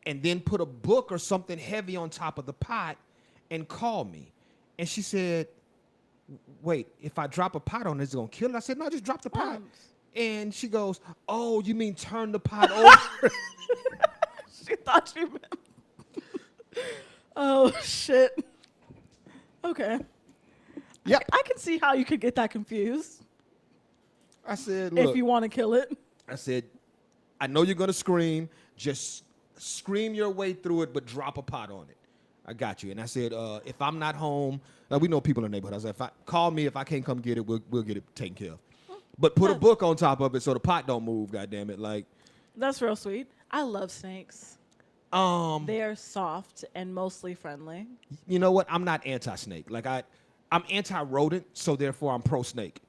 And then put a book or something heavy on top of the pot and call me. And she said, wait, if I drop a pot on it, is it going to kill it? I said, no, just drop the pot. And she goes, oh, you mean turn the pot over? She thought you meant... Oh, shit. Okay. Yeah. I can see how you could get that confused. I said, look. If you want to kill it. I said, I know you're going to scream. Just scream your way through it, but drop a pot on it. I got you. And I said, if I'm not home, we know people in the neighborhood. I said, call me. If I can't come get it, we'll get it taken care of. But put a book on top of it so the pot don't move, goddammit. Like, that's real sweet. I love snakes. They are soft and mostly friendly. You know what? I'm not anti-snake. Like, I'm anti-rodent, so therefore I'm pro-snake.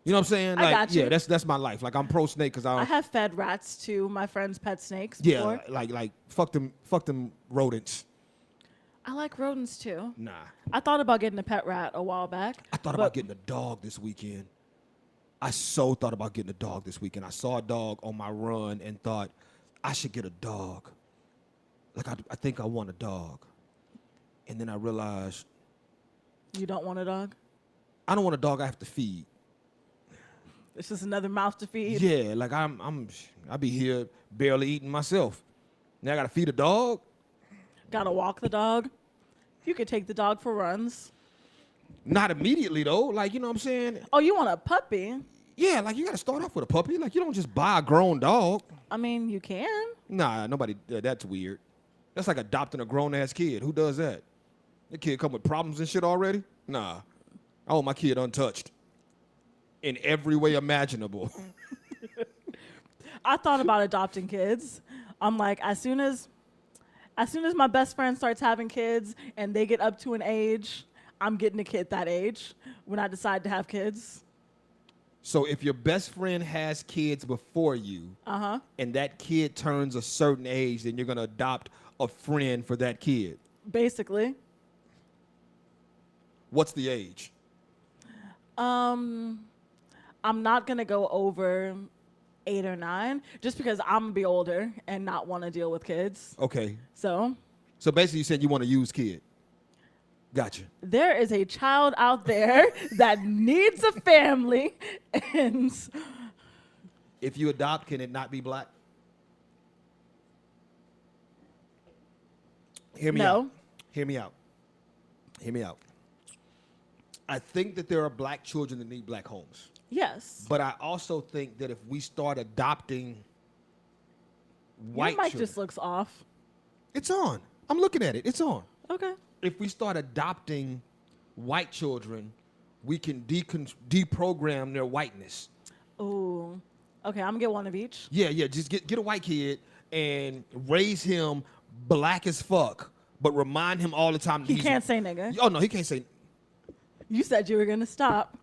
You know what I'm saying? Like, I got you. Yeah, that's my life. Like, I'm pro-snake because I have fed rats to my friends' pet snakes yeah, before. like fuck them rodents. I like rodents too. Nah. I thought about getting a pet rat a while back. I thought about getting a dog this weekend. I so thought about getting a dog this weekend. I saw a dog on my run and thought, I should get a dog. Like, I think I want a dog. And then I realized... You don't want a dog? I don't want a dog I have to feed. It's just another mouth to feed? Yeah, like I be here barely eating myself. Now I got to feed a dog? Got to walk the dog? You could take the dog for runs. Not immediately, though. Like, you know what I'm saying? Oh, you want a puppy? Yeah, like, you got to start off with a puppy. Like, you don't just buy a grown dog. I mean, you can. Nah, nobody, that's weird. That's like adopting a grown-ass kid. Who does that? The kid come with problems and shit already? Nah. I want my kid untouched. In every way imaginable. I thought about adopting kids. I'm like, as soon as my best friend starts having kids and they get up to an age, I'm getting a kid that age when I decide to have kids. So if your best friend has kids before you, and that kid turns a certain age, then you're going to adopt a friend for that kid. Basically. What's the age? I'm not going to go over 8 or 9 just because I'm going to be older and not want to deal with kids. Okay. So basically you said you want a used kid. Gotcha. There is a child out there that needs a family, and if you adopt, can it not be black? Hear me out. Hear me out. Hear me out. I think that there are black children that need black homes. Yes. But I also think that if we start adopting white Your mic children, just looks off. It's on. I'm looking at it. It's on. Okay. If we start adopting white children, we can deprogram their whiteness. Ooh. Okay, I'm gonna get one of each. Yeah. Just get a white kid and raise him black as fuck, but remind him all the time. He can't say nigga. Oh no, he can't say. You said you were gonna stop.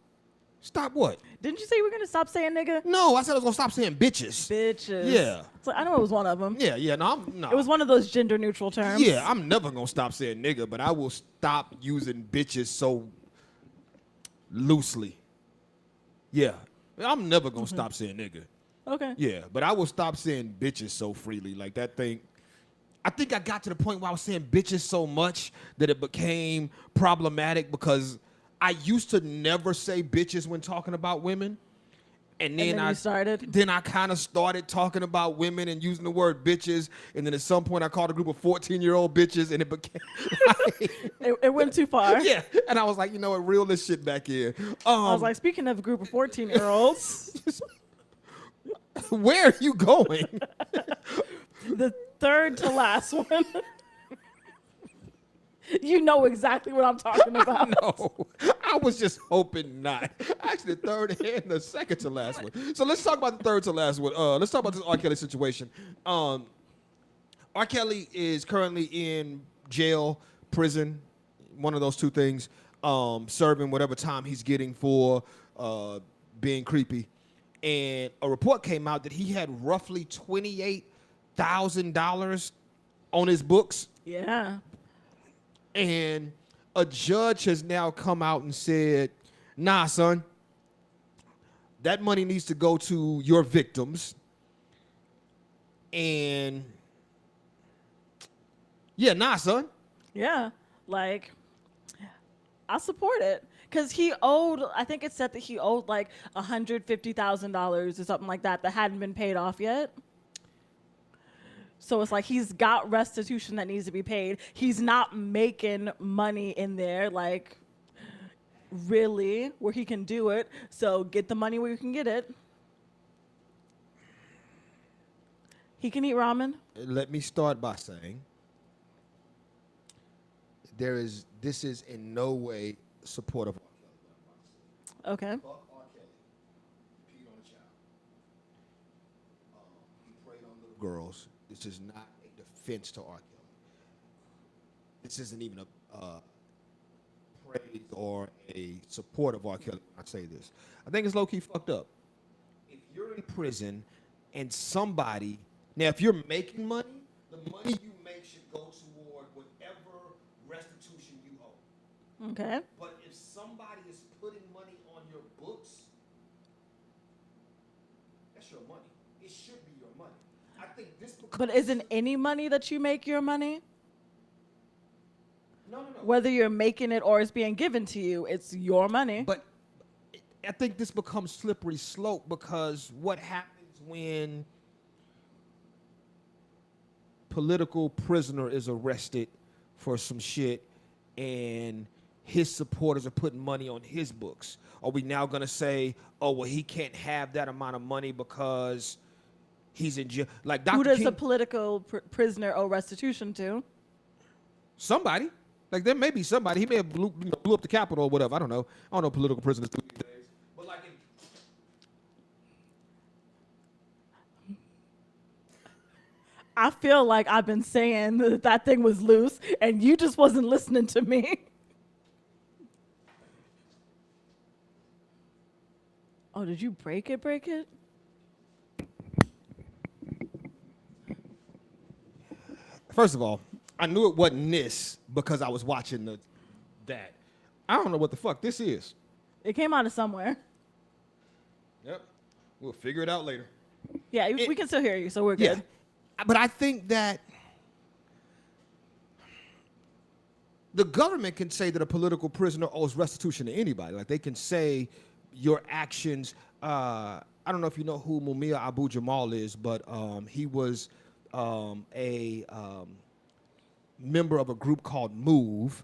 Stop what? Didn't you say you were gonna stop saying nigga? No, I said I was gonna stop saying bitches. Bitches. Yeah. So I know it was one of them. Yeah. No. It was one of those gender neutral terms. Yeah, I'm never gonna stop saying nigga, but I will stop using bitches so loosely. Yeah, I'm never gonna stop saying nigga. Okay. Yeah, but I will stop saying bitches so freely. Like that thing. I think I got to the point where I was saying bitches so much that it became problematic because I used to never say bitches when talking about women. And then you started? Then I kind of started talking about women and using the word bitches. And then at some point I called a group of 14-year-old bitches and it became it went too far. Yeah. And I was like, you know what, reel this shit back in. I was like, speaking of a group of 14-year-olds. Where are you going? The third to last one. You know exactly what I'm talking about. No, I was just hoping not. Actually, the third and the second to last one. So let's talk about the third to last one. Let's talk about this R. Kelly situation. R. Kelly is currently in jail, prison, one of those two things, serving whatever time he's getting for being creepy. And a report came out that he had roughly $28,000 on his books. Yeah. And a judge has now come out and said, nah, son, that money needs to go to your victims. And yeah, nah, son. Yeah. Like, I support it. Because he owed, I think it said that he owed like $150,000 or something like that hadn't been paid off yet. So it's like he's got restitution that needs to be paid. He's not making money in there, like, really, where he can do it. So get the money where you can get it. He can eat ramen. Let me start by saying this is in no way supportive. Okay. Fuck R. Kelly. Peed on a child. He preyed on little girls. This is not a defense to R. Kelly. This isn't even a praise or a support of R. Kelly when I say this. I think it's low-key fucked up. If you're in prison and somebody, now if you're making money, the money you make should go toward whatever restitution you owe. Okay. But if somebody is putting money on your books, that's your money. It should be your money. I think this. But isn't any money that you make your money? No. Whether you're making it or it's being given to you, it's your money. But I think this becomes slippery slope because what happens when political prisoner is arrested for some shit and his supporters are putting money on his books? Are we now going to say, oh, well, he can't have that amount of money because he's in jail? Like Dr. Who does King, a political prisoner owe restitution to? somebody. Like there may be somebody. He may have blew up the Capitol or whatever. I don't know. I don't know political prisoners these days. But like I feel like I've been saying that thing was loose and you just wasn't listening to me. Oh, did you break it? First of all, I knew it wasn't this because I was watching that. I don't know what the fuck this is. It came out of somewhere. Yep. We'll figure it out later. Yeah, we can still hear you, so we're good. Yeah. But I think that the government can say that a political prisoner owes restitution to anybody. Like they can say your actions. I don't know if you know who Mumia Abu Jamal is, but he was a member of a group called MOVE.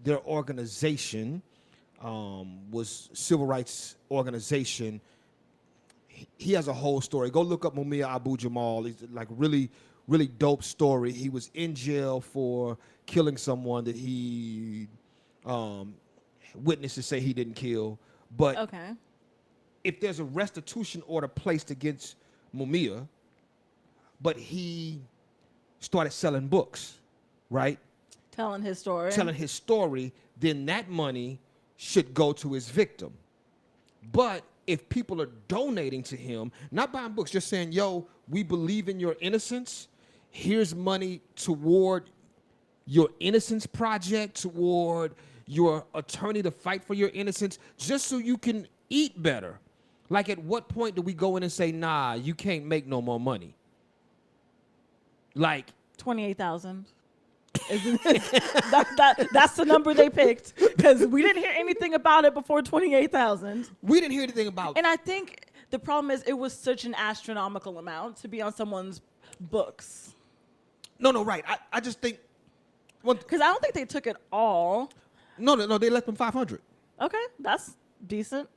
Their organization was civil rights organization. He has a whole story. Go look up Mumia Abu Jamal. He's like really dope story. He was in jail for killing someone that he witnesses say he didn't kill. But Okay. if there's a restitution order placed against Mumia, but he started selling books, right? Telling his story. Telling his story, then that money should go to his victim. But if people are donating to him, not buying books, just saying, yo, we believe in your innocence. Here's money toward your innocence project, toward your attorney to fight for your innocence, just so you can eat better. Like, at what point do we go in and say, nah, you can't make no more money? Like, 28,000. That's the number they picked because we didn't hear anything about it before 28,000. we didn't hear anything about. And I think the problem is it was such an astronomical amount to be on someone's books. No, right. I just think. Because I don't think they took it all. No, they left him 500. Okay, that's decent.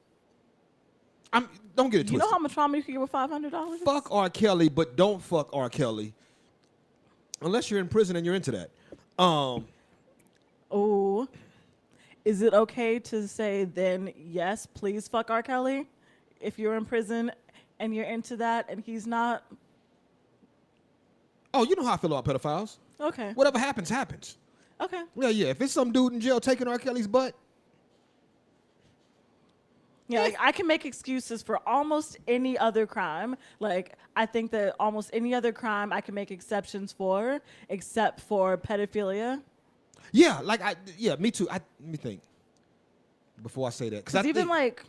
Don't get it twisted. You know how much trauma you can get with $500? Fuck R. Kelly, but don't fuck R. Kelly. Unless you're in prison and you're into that. Oh, is it okay to say then, yes, please fuck R. Kelly if you're in prison and you're into that and he's not? Oh, you know how I feel about pedophiles. Okay. Whatever happens, happens. Okay. Yeah. If it's some dude in jail taking R. Kelly's butt. Yeah, like I can make excuses for almost any other crime. Like I think that almost any other crime I can make exceptions for, except for pedophilia. Yeah, me too. Let me think before I say that. Because even like,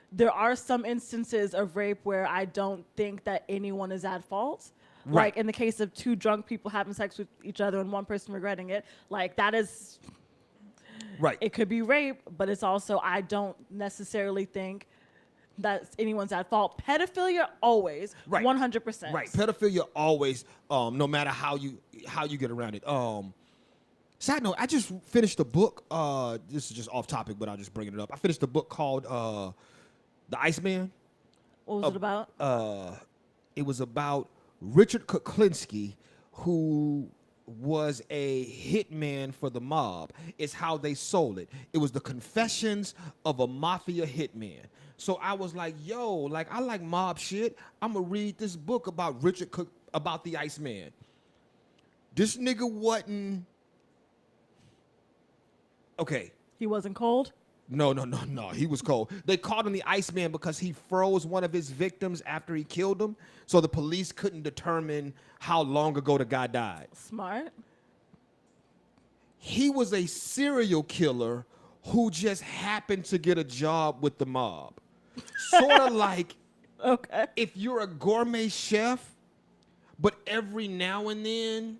there are some instances of rape where I don't think that anyone is at fault. Right. Like in the case of two drunk people having sex with each other and one person regretting it, like that is, right. It could be rape, but it's also, I don't necessarily think that anyone's at fault. Pedophilia, always, right. 100%. Right. Pedophilia always, no matter how you get around it. Side note, I just finished a book. This is just off topic, but I'll just bring it up. I finished a book called The Iceman. What was it about? It was about Richard Kuklinski, who was a hitman for the mob. It's how they sold it. It was the confessions of a mafia hitman. So I was like, yo, like I like mob shit. I'm gonna read this book about about the Iceman. This nigga wasn't okay. He wasn't cold? No. He was cold. They called him the Iceman because he froze one of his victims after he killed him, so the police couldn't determine how long ago the guy died. Smart. He was a serial killer who just happened to get a job with the mob. Sort of like Okay. if you're a gourmet chef, but every now and then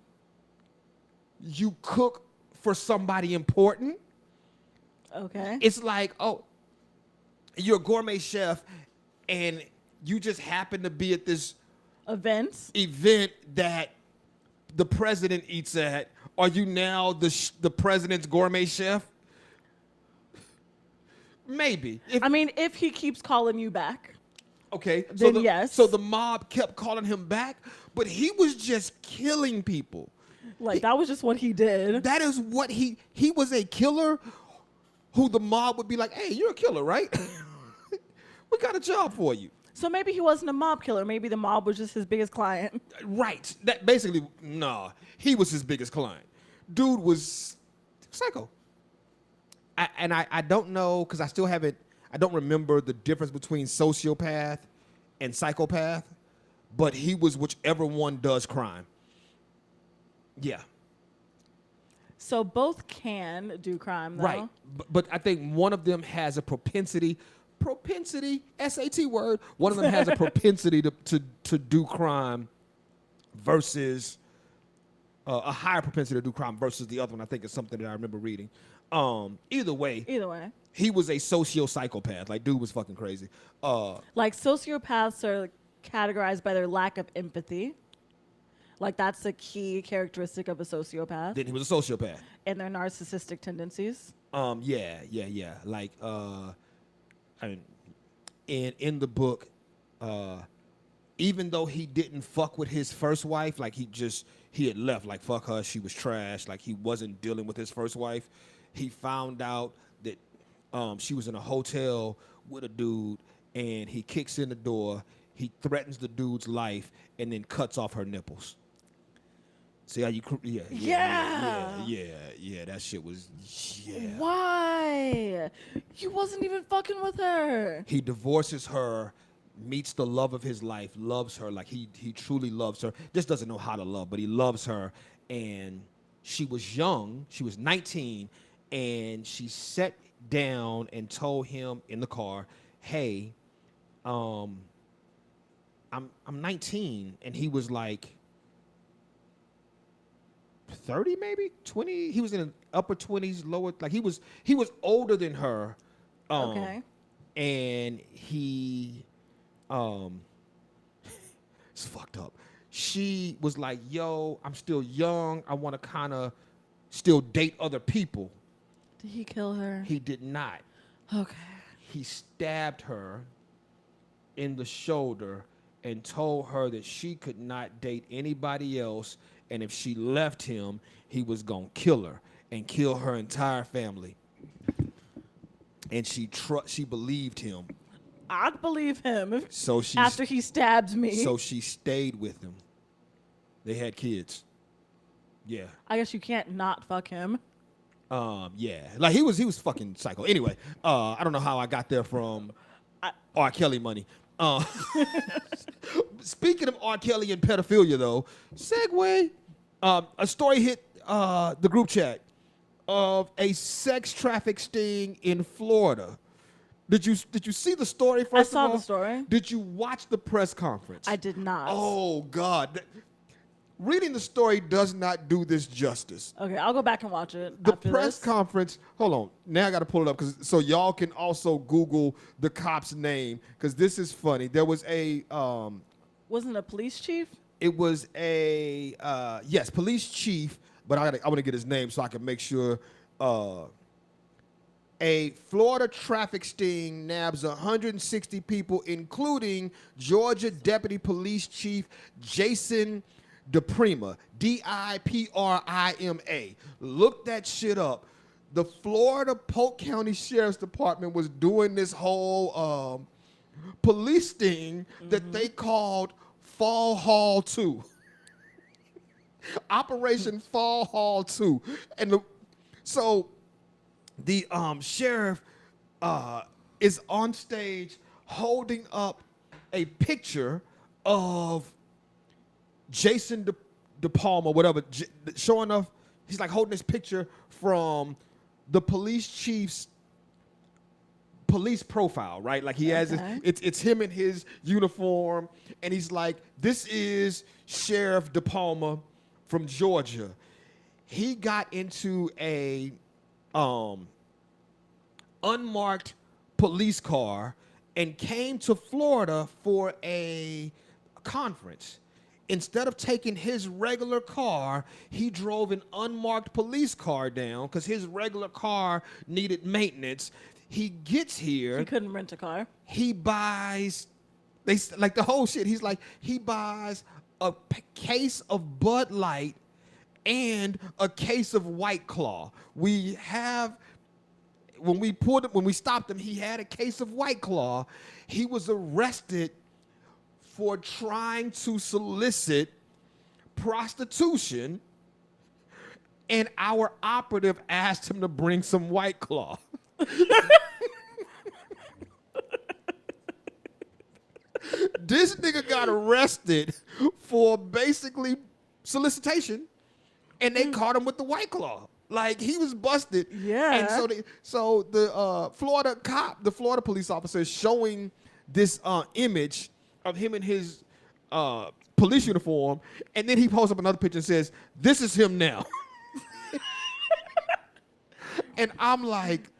you cook for somebody important. Okay. It's like, oh, you're a gourmet chef and you just happen to be at this event that the president eats at. Are you now the president's gourmet chef? Maybe. If he keeps calling you back. Okay. Then yes. So the mob kept calling him back, but he was just killing people. Like, that was just what he did. That is what he was, a killer who the mob would be like, hey, you're a killer, right? We got a job for you. So maybe he wasn't a mob killer. Maybe the mob was just his biggest client. Right. That basically, he was his biggest client. Dude was psycho. I don't know, because I don't remember the difference between sociopath and psychopath, but he was whichever one does crime. Yeah. So both can do crime, though. Right. But I think one of them has a propensity, SAT word, one of them has a propensity to do crime versus a higher propensity to do crime versus the other one. I think is something that I remember reading. Either way. He was a socio-psychopath. Like, dude was fucking crazy. Like, sociopaths are categorized by their lack of empathy. Like, that's a key characteristic of a sociopath. Then he was a sociopath. And their narcissistic tendencies. Yeah. Like, in the book, even though he didn't fuck with his first wife, like he had left, like fuck her, she was trash, like he wasn't dealing with his first wife. He found out that she was in a hotel with a dude, and he kicks in the door, he threatens the dude's life, and then cuts off her nipples. See how you, yeah. That shit was, yeah. Why? You wasn't even fucking with her. He divorces her, meets the love of his life, loves her like he truly loves her. Just doesn't know how to love, but he loves her. And she was young. She was 19, and she sat down and told him in the car, "Hey, I'm 19," and he was like 30, maybe 20. He was in upper 20s, lower, like he was older than her. Okay. And he it's fucked up. She was like, "Yo, I'm still young. I want to kind of still date other people." Did he kill her? He did not. Okay. He stabbed her in the shoulder and told her that she could not date anybody else, and if she left him, he was going to kill her and kill her entire family. And she believed him. I'd believe him So she after he stabs me. So she stayed with him. They had kids. Yeah. I guess you can't not fuck him. Yeah. Like he was fucking psycho. Anyway, I don't know how I got there from R. Kelly money. Speaking of R. Kelly and pedophilia, though, segue. A story hit the group chat of a sex traffic sting in Florida. Did you see the story first of all? I saw the story. Did you watch the press conference? I did not. Oh, God. Reading the story does not do this justice. Okay, I'll go back and watch it. The after press this. conference, hold on. Now I got to pull it up so y'all can also Google the cop's name because this is funny. There was a... Wasn't it a police chief? It was a, yes, police chief, but I want to get his name so I can make sure. A Florida traffic sting nabs 160 people, including Georgia Deputy Police Chief Jason DiPrima, DiPrima. Look that shit up. The Florida Polk County Sheriff's Department was doing this whole police sting that they called Fall Hall 2. Operation Fall Hall 2. And so the sheriff is on stage holding up a picture of Jason DePalma, whatever, showing off. He's like holding this picture from the police chief's police profile, right? Like he has it's him in his uniform, and he's like, "This is Sheriff DePalma from Georgia." He got into a unmarked police car and came to Florida for a conference. Instead of taking his regular car, he drove an unmarked police car down because his regular car needed maintenance. He gets here. He couldn't rent a car. He buys, like the whole shit. He's like, he buys a case of Bud Light and a case of White Claw. When we stopped him, he had a case of White Claw. He was arrested for trying to solicit prostitution, and our operative asked him to bring some White Claw. This nigga got arrested for basically solicitation, and they caught him with the White Claw. Like, he was busted. Yeah. And so the Florida cop, the Florida police officer, is showing this image of him in his police uniform, and then he posts up another picture and says, "This is him now." And I'm like,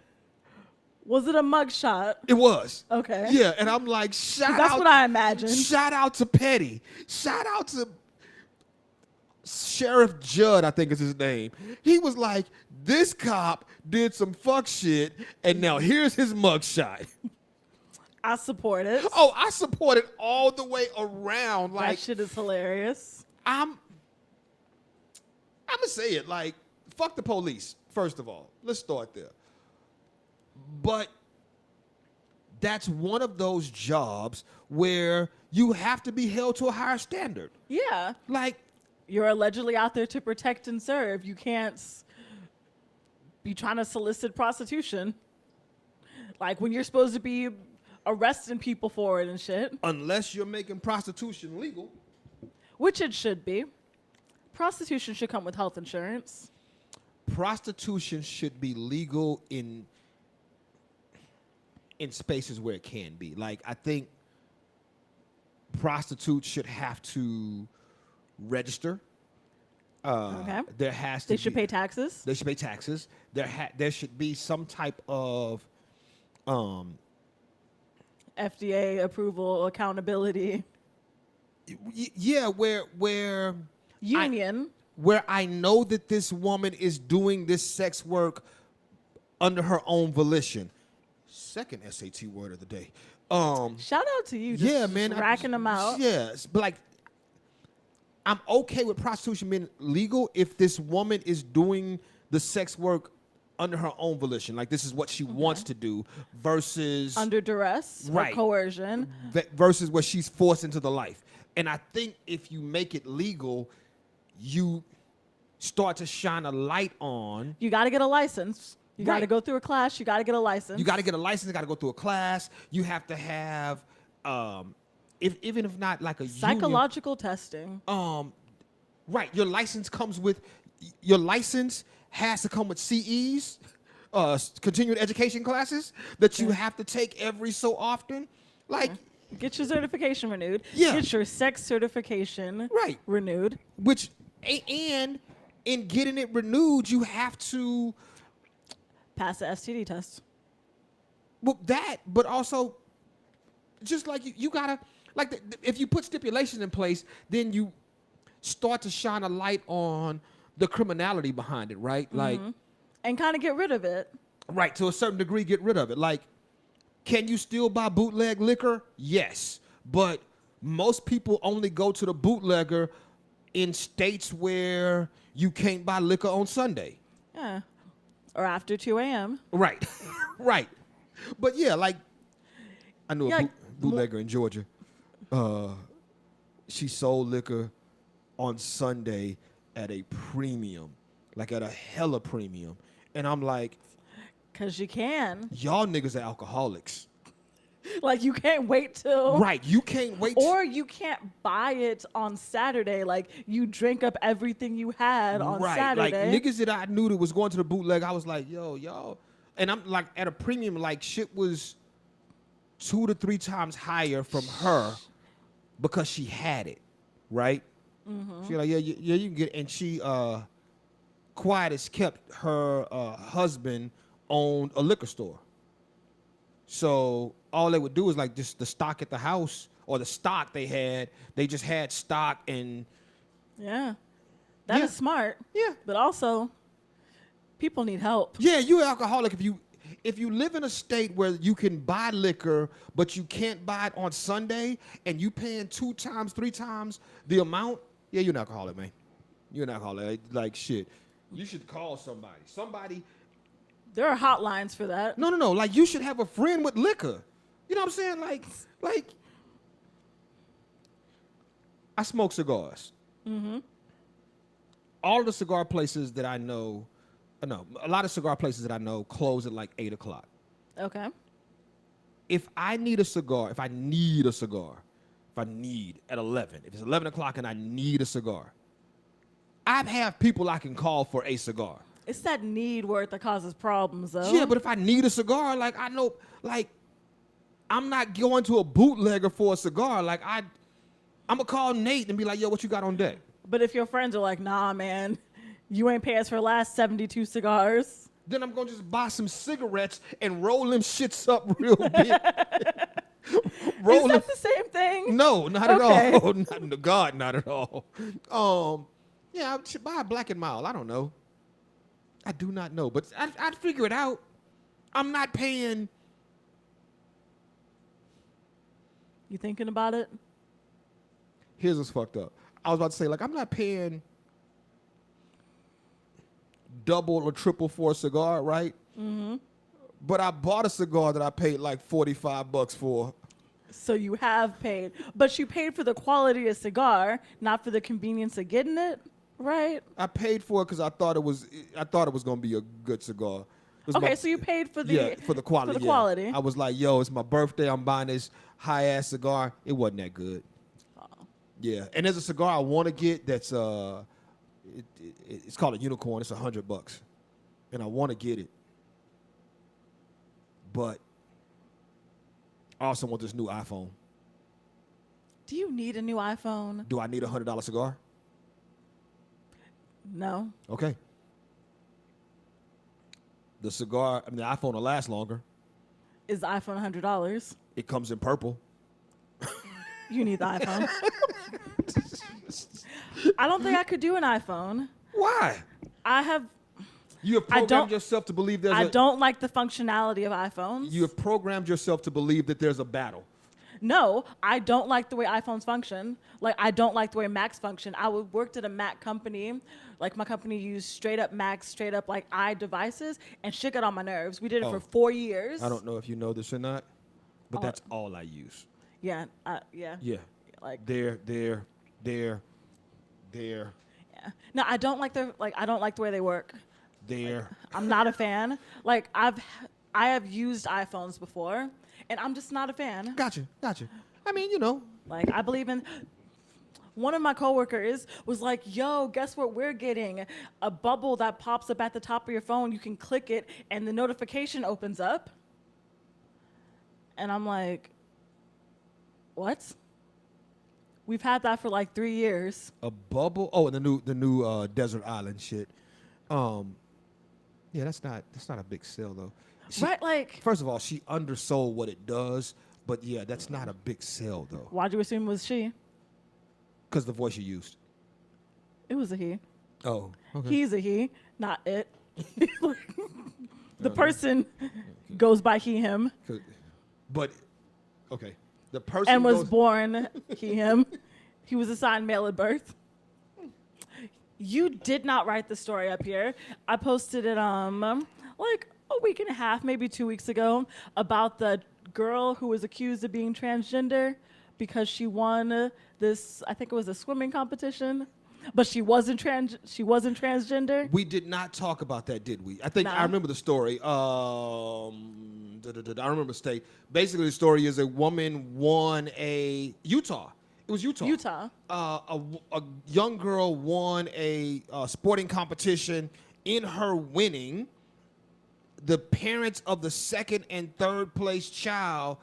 was it a mugshot? it was. Okay. Yeah, and I'm like, That's what I imagined. Shout out to Petty. Shout out to Sheriff Judd, I think is his name. He was like, this cop did some fuck shit, and now here's his mugshot. I support it. Oh, I support it all the way around. Like, that shit is hilarious. I'm gonna say it, like, fuck the police, first of all. Let's start there. But that's one of those jobs where you have to be held to a higher standard. Yeah. Like, You're allegedly out there to protect and serve. You can't be trying to solicit prostitution. Like when you're supposed to be arresting people for it and shit. Unless you're making prostitution legal. Which it should be. Prostitution should come with health insurance. Prostitution should be legal in spaces where it can be. Like, I think prostitutes should have to register. Okay. There has to They should pay taxes. They should pay taxes. There should be some type of FDA approval, accountability. Yeah, where Union. where I know that this woman is doing this sex work under her own volition. Second SAT word of the day. Shout out to you. Just, yeah, man. just racking them out. Yes, but like, I'm okay with prostitution being legal if this woman is doing the sex work under her own volition. Like, this is what she wants to do versus Under duress or coercion. Versus what she's forced into the life. And I think if you make it legal, you start to shine a light on. You got to get a license. You got to go through a class. You got to get a license. You got to get a license. You got to go through a class. You have to have, even if not like a psychological testing. Right. Your license has to come with CEs, continuing education classes that you have to take every so often. Like, get your certification renewed. Yeah. Get your sex certification renewed. Which, and in getting it renewed, you have to pass the STD test. Well, that, but also, just like you gotta, like, if you put stipulations in place, then you start to shine a light on the criminality behind it, right? Like, and kind of get rid of it. Right, to a certain degree, get rid of it. Like, can you still buy bootleg liquor? Yes, but most people only go to the bootlegger in states where you can't buy liquor on Sunday. Yeah, or after 2 a.m. Right, right. But yeah, like, I knew a bootlegger in Georgia. She sold liquor on Sunday at a premium, like at a hella premium. And I'm like, because you can. Y'all niggas are alcoholics. Like, you can't wait till. Right, you can't wait. Or you can't buy it on Saturday. Like, you drink up everything you had on Saturday. Like, niggas that I knew that was going to the bootleg, I was like, yo, y'all. And I'm like, at a premium, like, shit was 2 to 3 times higher from her because she had it, right? She like, yeah, you can get it. And she, quiet as kept, her husband owned a liquor store. So all they would do is, like, just the stock at the house or the stock they had, they just had stock. And yeah, that is smart. Yeah. But also, people need help. Yeah, you're an alcoholic if you live in a state where you can buy liquor, but you can't buy it on Sunday, and you paying 2 times, 3 times the amount. Yeah, you're an alcoholic, man. You're an alcoholic. Like, shit. You should call somebody. Somebody. There are hotlines for that. No. Like, you should have a friend with liquor. You know what I'm saying? Like, I smoke cigars. All of the cigar places that I know, a lot of cigar places that I know close at like 8 o'clock. Okay. If I need a cigar, at 11, if it's 11 o'clock and I need a cigar, I have people I can call for a cigar. It's that need word that causes problems, though. Yeah, but if I need a cigar, like, I know, like, I'm not going to a bootlegger for a cigar. Like, I'm going to call Nate and be like, yo, what you got on deck? But if your friends are like, nah, man, you ain't pay us for the last 72 cigars. Then I'm going to just buy some cigarettes and roll them shits up real big. Is that the same thing? No, not at all. Not at all. Yeah, I should buy a Black and Mild. I don't know. I do not know, but I'd figure it out. I'm not paying. You thinking about it? Here's what's fucked up. I was about to say, like, I'm not paying double or triple for a cigar, right? But I bought a cigar that I paid like $45 for. So you have paid, but you paid for the quality of cigar, not for the convenience of getting it, right? I paid for it because I thought it was gonna be a good cigar. It was Okay, my- so you paid for the yeah, for the quality. For the yeah. quality. I was like, yo, it's my birthday. I'm buying this high ass cigar. It wasn't that good. Yeah, and there's a cigar I want to get that's it's called a unicorn. It's $100, and I want to get it, but I also want this new iPhone. Do you need a new iPhone? Do I need a $100 cigar? No. Okay. The iPhone will last longer. Is the iPhone $100? It comes in purple. You need the iPhone. I don't think I could do an iPhone. Why? You have programmed yourself to believe I don't like the functionality of iPhones. You have programmed yourself to believe that there's a battle. No, I don't like the way iPhones function. Like, I don't like the way Macs function. I worked at a Mac company. Like, my company used straight up Macs, straight up like devices, and shit got on my nerves. We did it for 4 years. I don't know if you know this or not, but that's all I use. Yeah, yeah. Yeah. Like there. Yeah. No, I don't like the way they work. I'm not a fan. Like, I have used iPhones before, and I'm just not a fan. Gotcha. I mean, you know. Like, I believe in. One of my coworkers was like, yo, guess what we're getting? A bubble that pops up at the top of your phone. You can click it, and the notification opens up. And I'm like, what? We've had that for like 3 years. A bubble? Oh, and the new desert island shit. Yeah, that's not a big sell though. Right, like. First of all, she undersold what it does, but yeah, that's not a big sell though. Why'd you assume it was she? Because the voice you used. It was a he. Oh, okay. He's a he, not it. The person goes by he, him. But, okay. The person and was born he, him. He was assigned male at birth. You did not write the story up here. I posted it like a week and a half, maybe 2 weeks ago, about the girl who was accused of being transgender because she won this, I think it was a swimming competition, but she wasn't transgender. We did not talk about that, did we? I think I remember the story. I remember the state. Basically, the story is a woman won Utah. It was Utah. A young girl won a sporting competition. In her winning, the parents of the second and third place child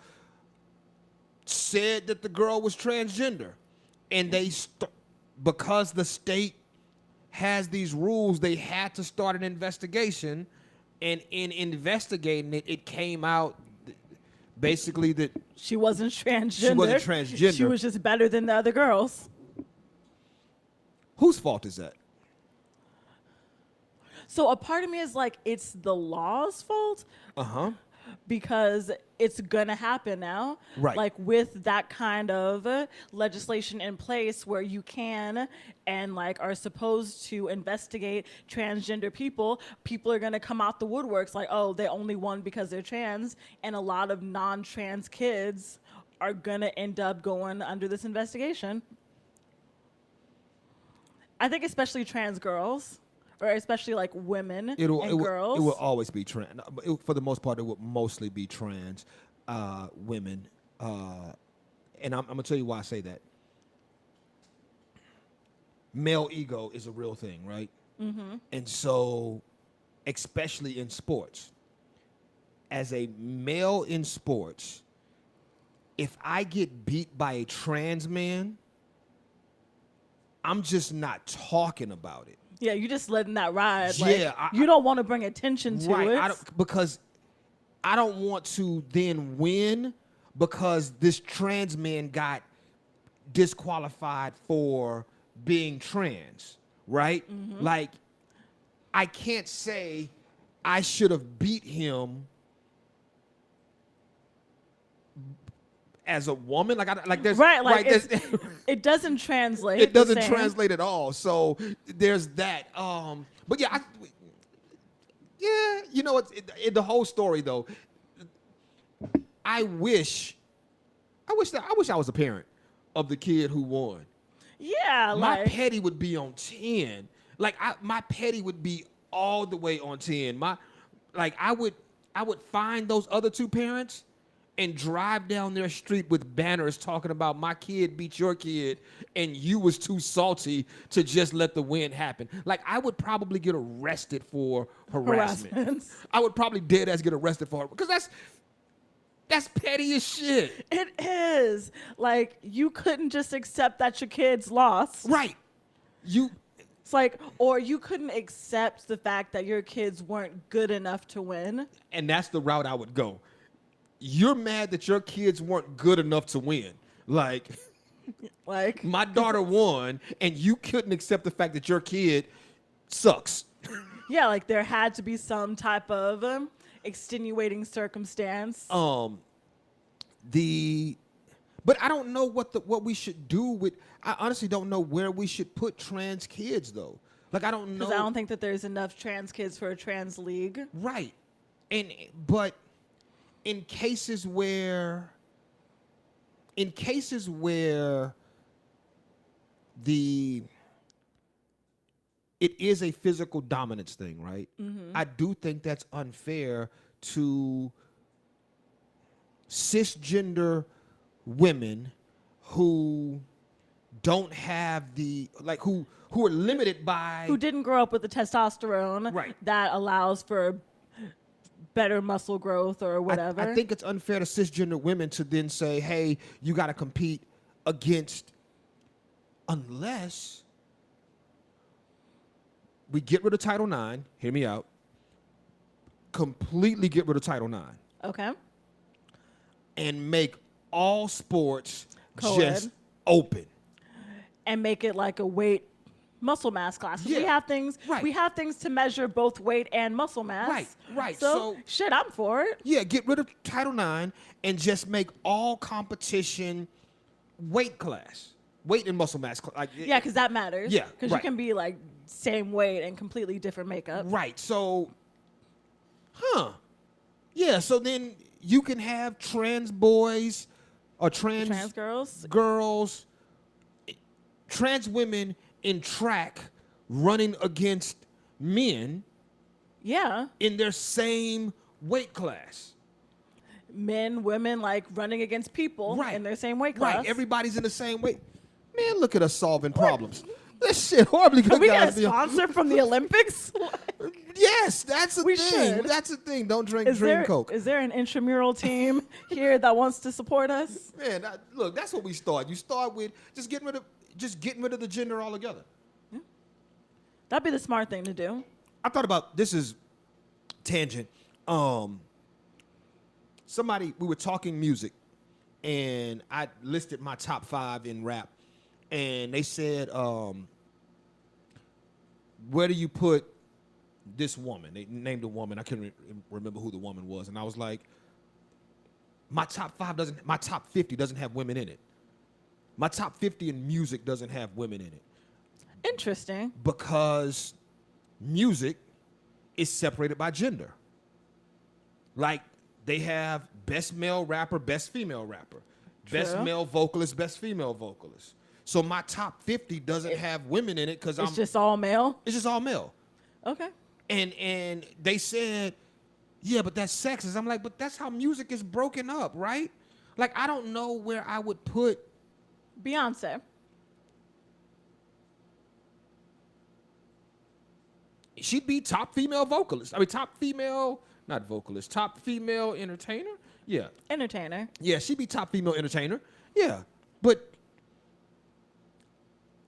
said that the girl was transgender. And because the state has these rules, they had to start an investigation. And in investigating it, it came out basically that she wasn't transgender. She was just better than the other girls. Whose fault is that? So a part of me is like, it's the law's fault. Because it's gonna happen now. Right. Like, with that kind of legislation in place where you can and like are supposed to investigate transgender people are gonna come out the woodworks like, oh, they only won because they're trans, and a lot of non-trans kids are gonna end up going under this investigation. I think especially trans girls. Or especially like women and girls. It will always be trans. For the most part, it will mostly be trans women. And I'm going to tell you why I say that. Male ego is a real thing, right? Mm-hmm. And so, especially in sports, as a male in sports, if I get beat by a trans man, I'm just not talking about it. Yeah, you're just letting that ride. Yeah, like, you don't want to bring attention to it. Because I don't want to then win because this trans man got disqualified for being trans, right? Mm-hmm. Like, I can't say I should have beat him as a woman. There's right, like it doesn't translate. It doesn't translate at all. So there's that. But yeah, you know, the whole story though. I wish I wish I was a parent of the kid who won. Yeah, My like petty would be on 10. Like my petty would be all the way on 10. I would find those other two parents and drive down their street with banners talking about my kid beat your kid and you was too salty to just let the win happen. Like I would probably get arrested for harassment. harassments. I would probably dead ass get arrested for it because that's petty as shit. It is. Like, you couldn't just accept that your kids lost. Right. It's like, or you couldn't accept the fact that your kids weren't good enough to win. And that's the route I would go. You're mad that your kids weren't good enough to win. Like my daughter won, and you couldn't accept the fact that your kid sucks. Yeah, like there had to be some type of extenuating circumstance. But I don't know what we should do with. I honestly don't know where we should put trans kids though. Like I don't know. Because I don't think that there's enough trans kids for a trans league. Right, but in cases where it is a physical dominance thing, right? Mm-hmm. I do think that's unfair to cisgender women who don't have who are limited by who didn't grow up with the testosterone right. that allows for better muscle growth or whatever. I think it's unfair to cisgender women to then say, hey, you got to compete against, unless we get rid of Title IX, hear me out, completely get rid of Title IX. Okay. And make all sports Co-ed. Just open. And make it like a weight muscle mass class. Yeah. We have things Right. we have things to measure both weight and muscle mass. Right. So shit, I'm for it. Yeah, get rid of Title IX and just make all competition weight class. Weight and muscle mass. Yeah, because that matters. Yeah, Because right. you can be like same weight and completely different makeup. Right. So, yeah, so then you can have trans boys or trans girls, trans women in track running against men yeah, in their same weight class. Men, women, like running against people Right. in their same weight class. Right, everybody's in the same weight. Man, look at us solving problems. This shit horribly good. Can we guys. get a sponsor from the Olympics? Yes, that's a We thing. should. That's a thing. Don't drink Coke. Is there an intramural team here that wants to support us? Man, look, that's what we start. You start with just getting rid of the gender altogether. Yeah. That'd be the smart thing to do. I thought about this is tangent. We were talking music, and I listed my top 5 in rap, and they said, where do you put this woman? They named a woman. I couldn't remember who the woman was, and I was like, my top 50 doesn't have women in it. My top 50 in music doesn't have women in it. Interesting. Because music is separated by gender. Like, they have best male rapper, best female rapper. True. Best male vocalist, best female vocalist. So my top 50 doesn't have women in it because It's just all male? It's just all male. Okay. And they said, yeah, but that's sexist. I'm like, but that's how music is broken up, right? Like, I don't know where I would put Beyonce. She'd be top female vocalist. I mean, top female, not vocalist, top female entertainer? Yeah. Entertainer. Yeah, she'd be top female entertainer. Yeah. But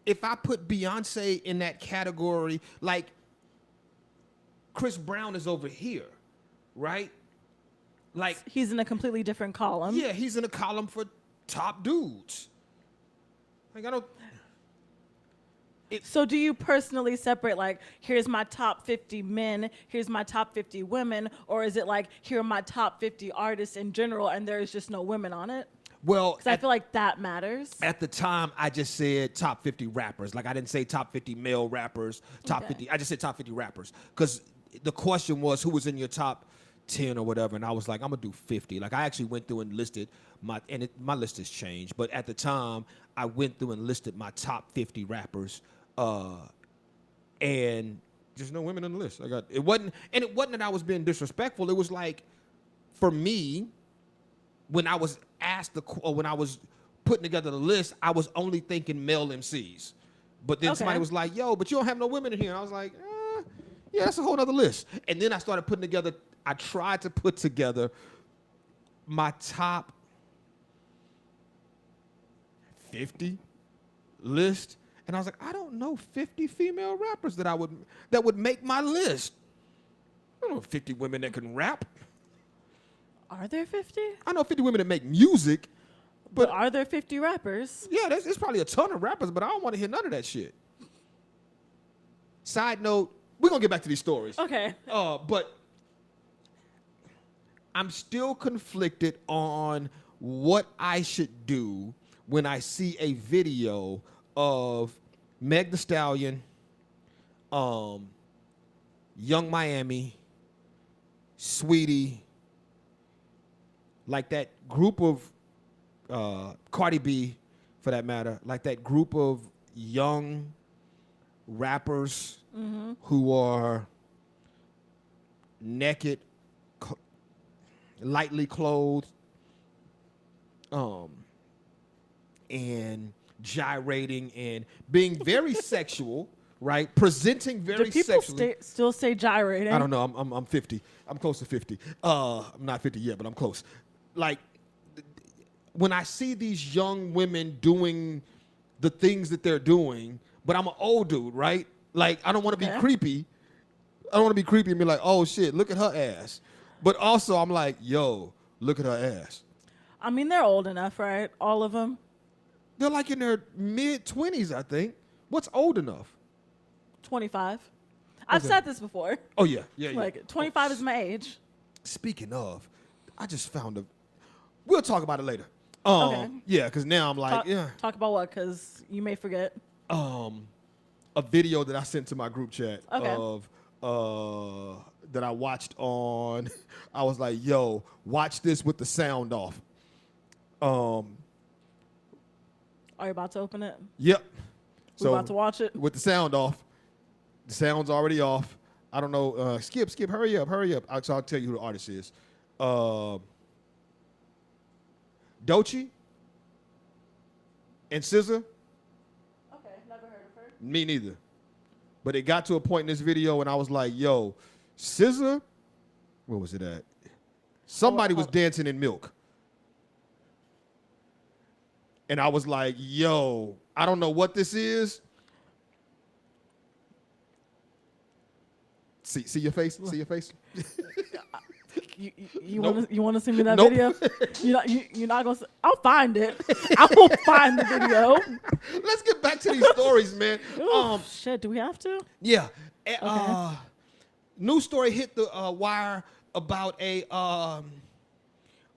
if I put Beyonce in that category, like Chris Brown is over here, right? Like he's in a completely different column. Yeah, he's in a column for top dudes. Like I don't. So do you personally separate, like, here's my top 50 men, here's my top 50 women, or is it like, here are my top 50 artists in general, and there's just no women on it? Well, because I feel like that matters. At the time, I just said top 50 rappers. Like, I didn't say top 50 male rappers, top 50. I just said top 50 rappers. Because the question was, who was in your top 10 or whatever? And I was like, I'm going to do 50. Like, I actually went through and listed my list has changed, but at the time I went through and listed my top 50 rappers, and there's no women on the list. It wasn't that I was being disrespectful. It was like, for me, when I was when I was putting together the list, I was only thinking male MCs. But then somebody was like, yo, but you don't have no women in here. And I was like, yeah, that's a whole other list. And then I tried to put together my top 50 list. And I was like, I don't know 50 female rappers that would make my list. I don't know 50 women that can rap. Are there 50? I know 50 women that make music. But are there 50 rappers? Yeah, there's probably a ton of rappers, but I don't want to hear none of that shit. Side note, we're going to get back to these stories. Okay. But I'm still conflicted on what I should do when I see a video of Meg Thee Stallion, Young Miami, Sweetie, like that group of Cardi B, for that matter, like that group of young rappers who are naked, lightly clothed, and gyrating and being very sexual, right? Presenting very sexually. Do people still say gyrating? I don't know. I'm 50. I'm close to 50. I'm not 50 yet, but I'm close. Like, when I see these young women doing the things that they're doing, but I'm an old dude, right? Like, I don't want to be creepy. I don't want to be creepy and be like, oh, shit, look at her ass. But also, I'm like, yo, look at her ass. I mean, they're old enough, right? All of them? They're like in their mid-20s, I think. What's old enough? 25. I've said this before. Oh, yeah. Like, 25 is my age. Speaking of, I just found we'll talk about it later. Okay. Yeah, because now I'm like, Talk about what? Because you may forget. A video that I sent to my group chat of that I watched on. I was like, yo, watch this with the sound off. Are you about to open it? Yep. We're about to watch it? With the sound off. The sound's already off. I don't know. Skip, hurry up. I'll tell you who the artist is. Doechii and SZA. Okay, never heard of her. Me neither. But it got to a point in this video and I was like, yo, SZA, where was it at? Somebody was dancing in Milk. And I was like, yo, I don't know what this is. See your face? See your face? You Nope. want to send me that Nope. video? You're not gonna. I'll find it. I will find the video. Let's get back to these stories, man. Ooh, shit, do we have to? Yeah. Okay. News story hit the wire about a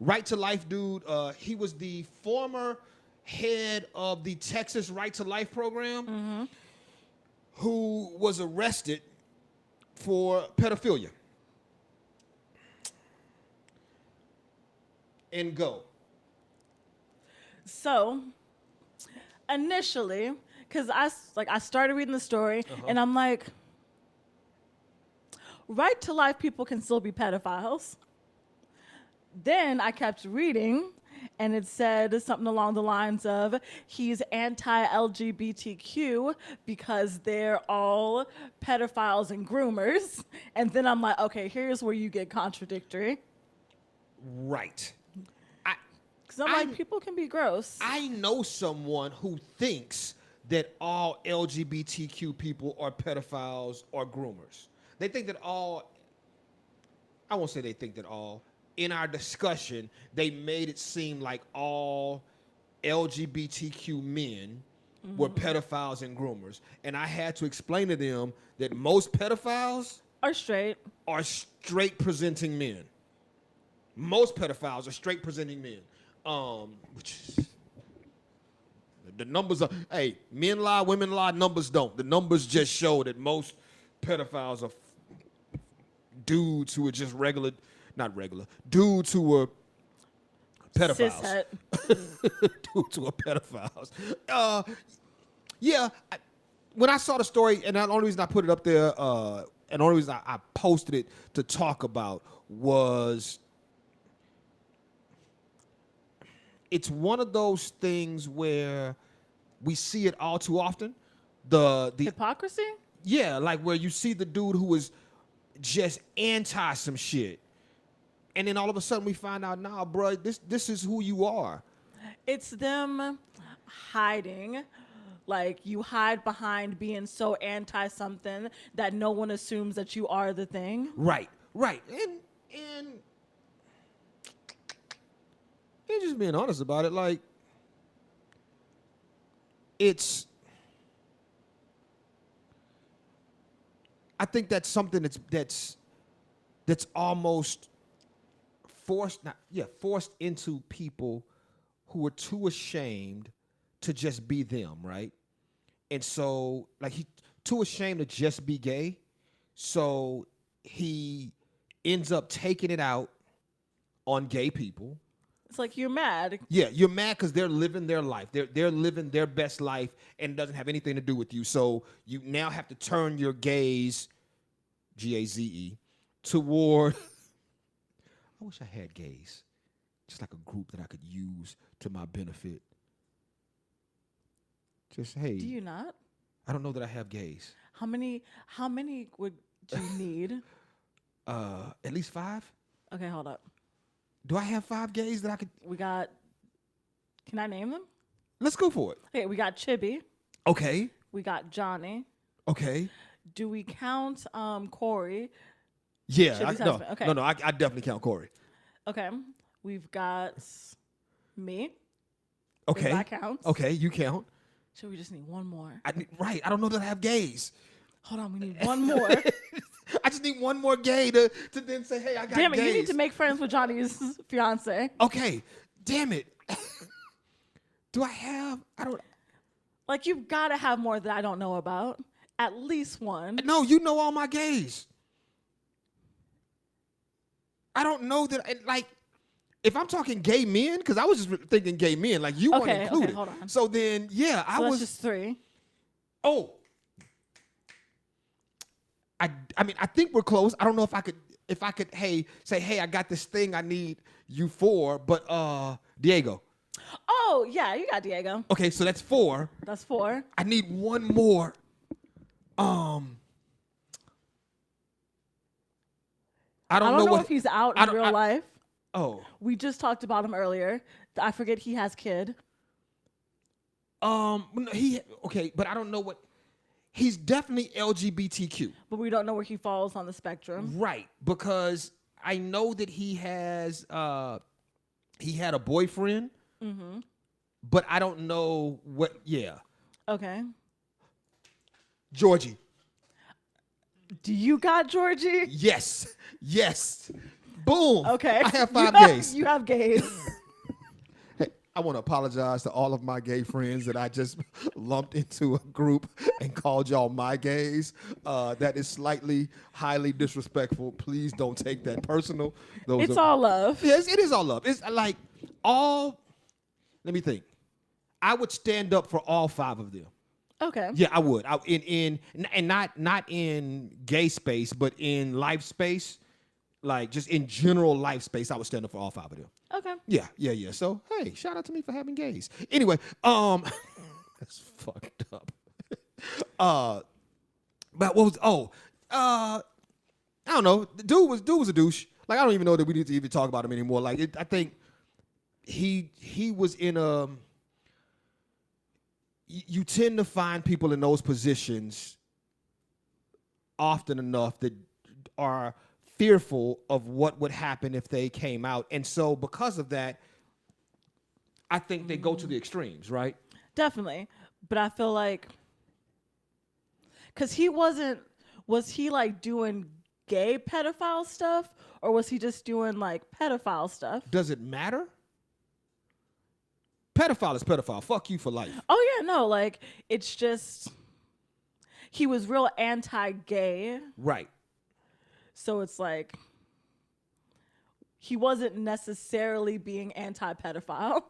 Right to Life dude. He was the former head of the Texas Right to Life program, who was arrested for pedophilia. And go. So, initially, because I started reading the story, and I'm like, Right to Life people can still be pedophiles. Then I kept reading, and it said something along the lines of, he's anti-LGBTQ because they're all pedophiles and groomers. And then I'm like, okay, here's where you get contradictory. Right. Because I'm like, people can be gross. I know someone who thinks that all LGBTQ people are pedophiles or groomers. They think that all, I won't say they think that all, in our discussion, they made it seem like all LGBTQ men were pedophiles and groomers. And I had to explain to them that most pedophiles Are straight presenting men. Most pedophiles are straight presenting men. Which is, the numbers are, hey, men lie, women lie, numbers don't. The numbers just show that most pedophiles are dudes who are just dudes who were pedophiles. Dudes who are pedophiles. Yeah. When I saw the story, and the only reason I put it up there, and the only reason I posted it to talk about was it's one of those things where we see it all too often. The hypocrisy? Yeah, like where you see the dude who is just anti some shit. And then all of a sudden we find out, nah, bro, this is who you are. It's them hiding. Like, you hide behind being so anti something that no one assumes that you are the thing. Right. And just being honest about it, like, I think that's something that's almost forced into people who are too ashamed to just be them, right? And so, like, he too ashamed to just be gay, so he ends up taking it out on gay people. It's like, you're mad. Yeah, you're mad because they're living their life. They're living their best life and it doesn't have anything to do with you. So you now have to turn your gaze, Gaze, toward. I wish I had gays, just like a group that I could use to my benefit. Just, hey. Do you not? I don't know that I have gays. How many would you need? At least 5. Okay, hold up. Do I have 5 gays that I could? Can I name them? Let's go for it. Okay, we got Chibi. Okay. We got Johnny. Okay. Do we count Corey? Yeah. No, okay. No, I definitely count Corey. Okay. We've got me. Okay. That counts. Okay, you count. So we just need one more. Right. I don't know that I have gays. Hold on, we need one more. I just need one more gay to then say, hey, I got gays. Damn it, you need to make friends with Johnny's fiance. Okay. Damn it. I don't. Like, you've got to have more that I don't know about. At least one. No, you know all my gays. I don't know that, like, if I'm talking gay men, because I was just thinking gay men, like you weren't included. Okay, hold on. So then, yeah, so that's just 3. Oh. I mean, I think we're close. I don't know if I could, say, hey, I got this thing I need you for, but Diego. Oh, yeah, you got Diego. Okay, so that's 4. That's 4. I need one more. I don't know if he's out in real life. Oh. We just talked about him earlier. I forget he has kid. But I don't know what. He's definitely LGBTQ. But we don't know where he falls on the spectrum. Right, because I know that he has he had a boyfriend. Mm-hmm. But I don't know what. Yeah. Okay. Georgie. Do you got Georgie? Yes. Boom. Okay. I have 5 gays. You have gays. Hey, I want to apologize to all of my gay friends that I just lumped into a group and called y'all my gays. That is slightly, highly disrespectful. Please don't take that personal. It's all love. Yes, it is all love. It's like all. Let me think. I would stand up for all 5 of them. Okay. Yeah, I would. Not in gay space, but in life space, like just in general life space, I would stand up for all 5 of them. Okay. Yeah. So hey, shout out to me for having gays. Anyway, that's fucked up. But what was? I don't know. The dude was a douche. Like, I don't even know that we need to even talk about him anymore. Like, I think he was in a. You tend to find people in those positions often enough that are fearful of what would happen if they came out. And so because of that, I think they go to the extremes, right? Definitely. But I feel like, because was he like doing gay pedophile stuff, or was he just doing like pedophile stuff? Does it matter? Pedophile is pedophile. Fuck you for life. Oh, yeah, no, like, it's just, he was real anti-gay. Right. So it's like, he wasn't necessarily being anti-pedophile.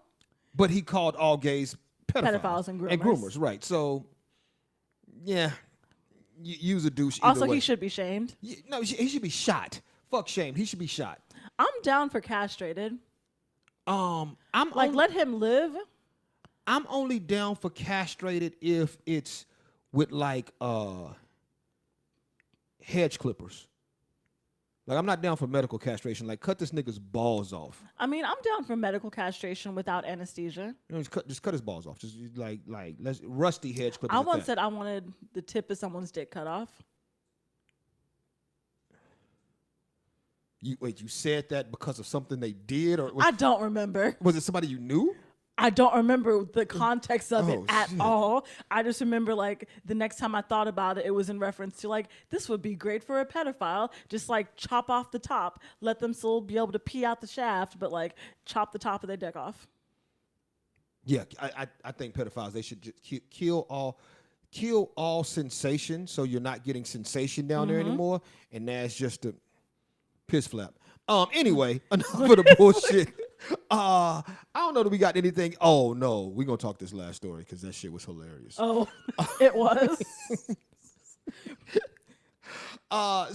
But he called all gays Pedophiles and groomers. Right. So, yeah, use a douche either Also, way. he should be shamed. No, he should be shot. Fuck shame. He should be shot. I'm down for castrated. Let him live. I'm only down for castrated if it's with like hedge clippers. Like, I'm not down for medical castration. Like, cut this nigga's balls off. I mean, I'm down for medical castration without anesthesia. You know, just cut his balls off. Just like let's rusty hedge clippers. I once said I wanted the tip of someone's dick cut off. You said that because of something they did, or I don't remember. Was it somebody you knew? I don't remember the context of it at shit. all. I just remember, like, the next time I thought about it, it was in reference to, like, this would be great for a pedophile. Just, like, chop off the top. Let them still be able to pee out the shaft, but, like, chop the top of their dick off. Yeah, I think pedophiles, they should just kill all sensation, so you're not getting sensation down there anymore, and that's just a piss flap. Anyway, enough of the bullshit. I don't know that we got anything. Oh no, we're gonna talk this last story because that shit was hilarious. Oh, it was.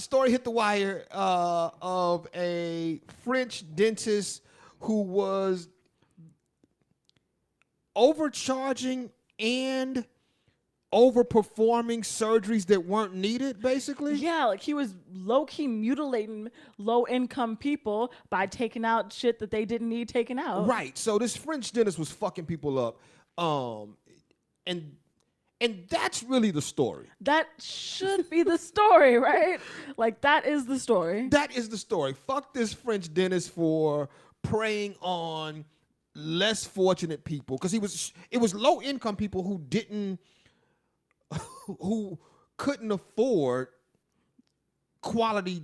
Story hit the wire of a French dentist who was overcharging and overperforming surgeries that weren't needed, basically. Yeah, like he was low-key mutilating low-income people by taking out shit that they didn't need taken out. Right. So this French dentist was fucking people up. And that's really the story. That should be the story, right? Like, that is the story. That is the story. Fuck this French dentist for preying on less fortunate people, because it was low-income people who couldn't afford quality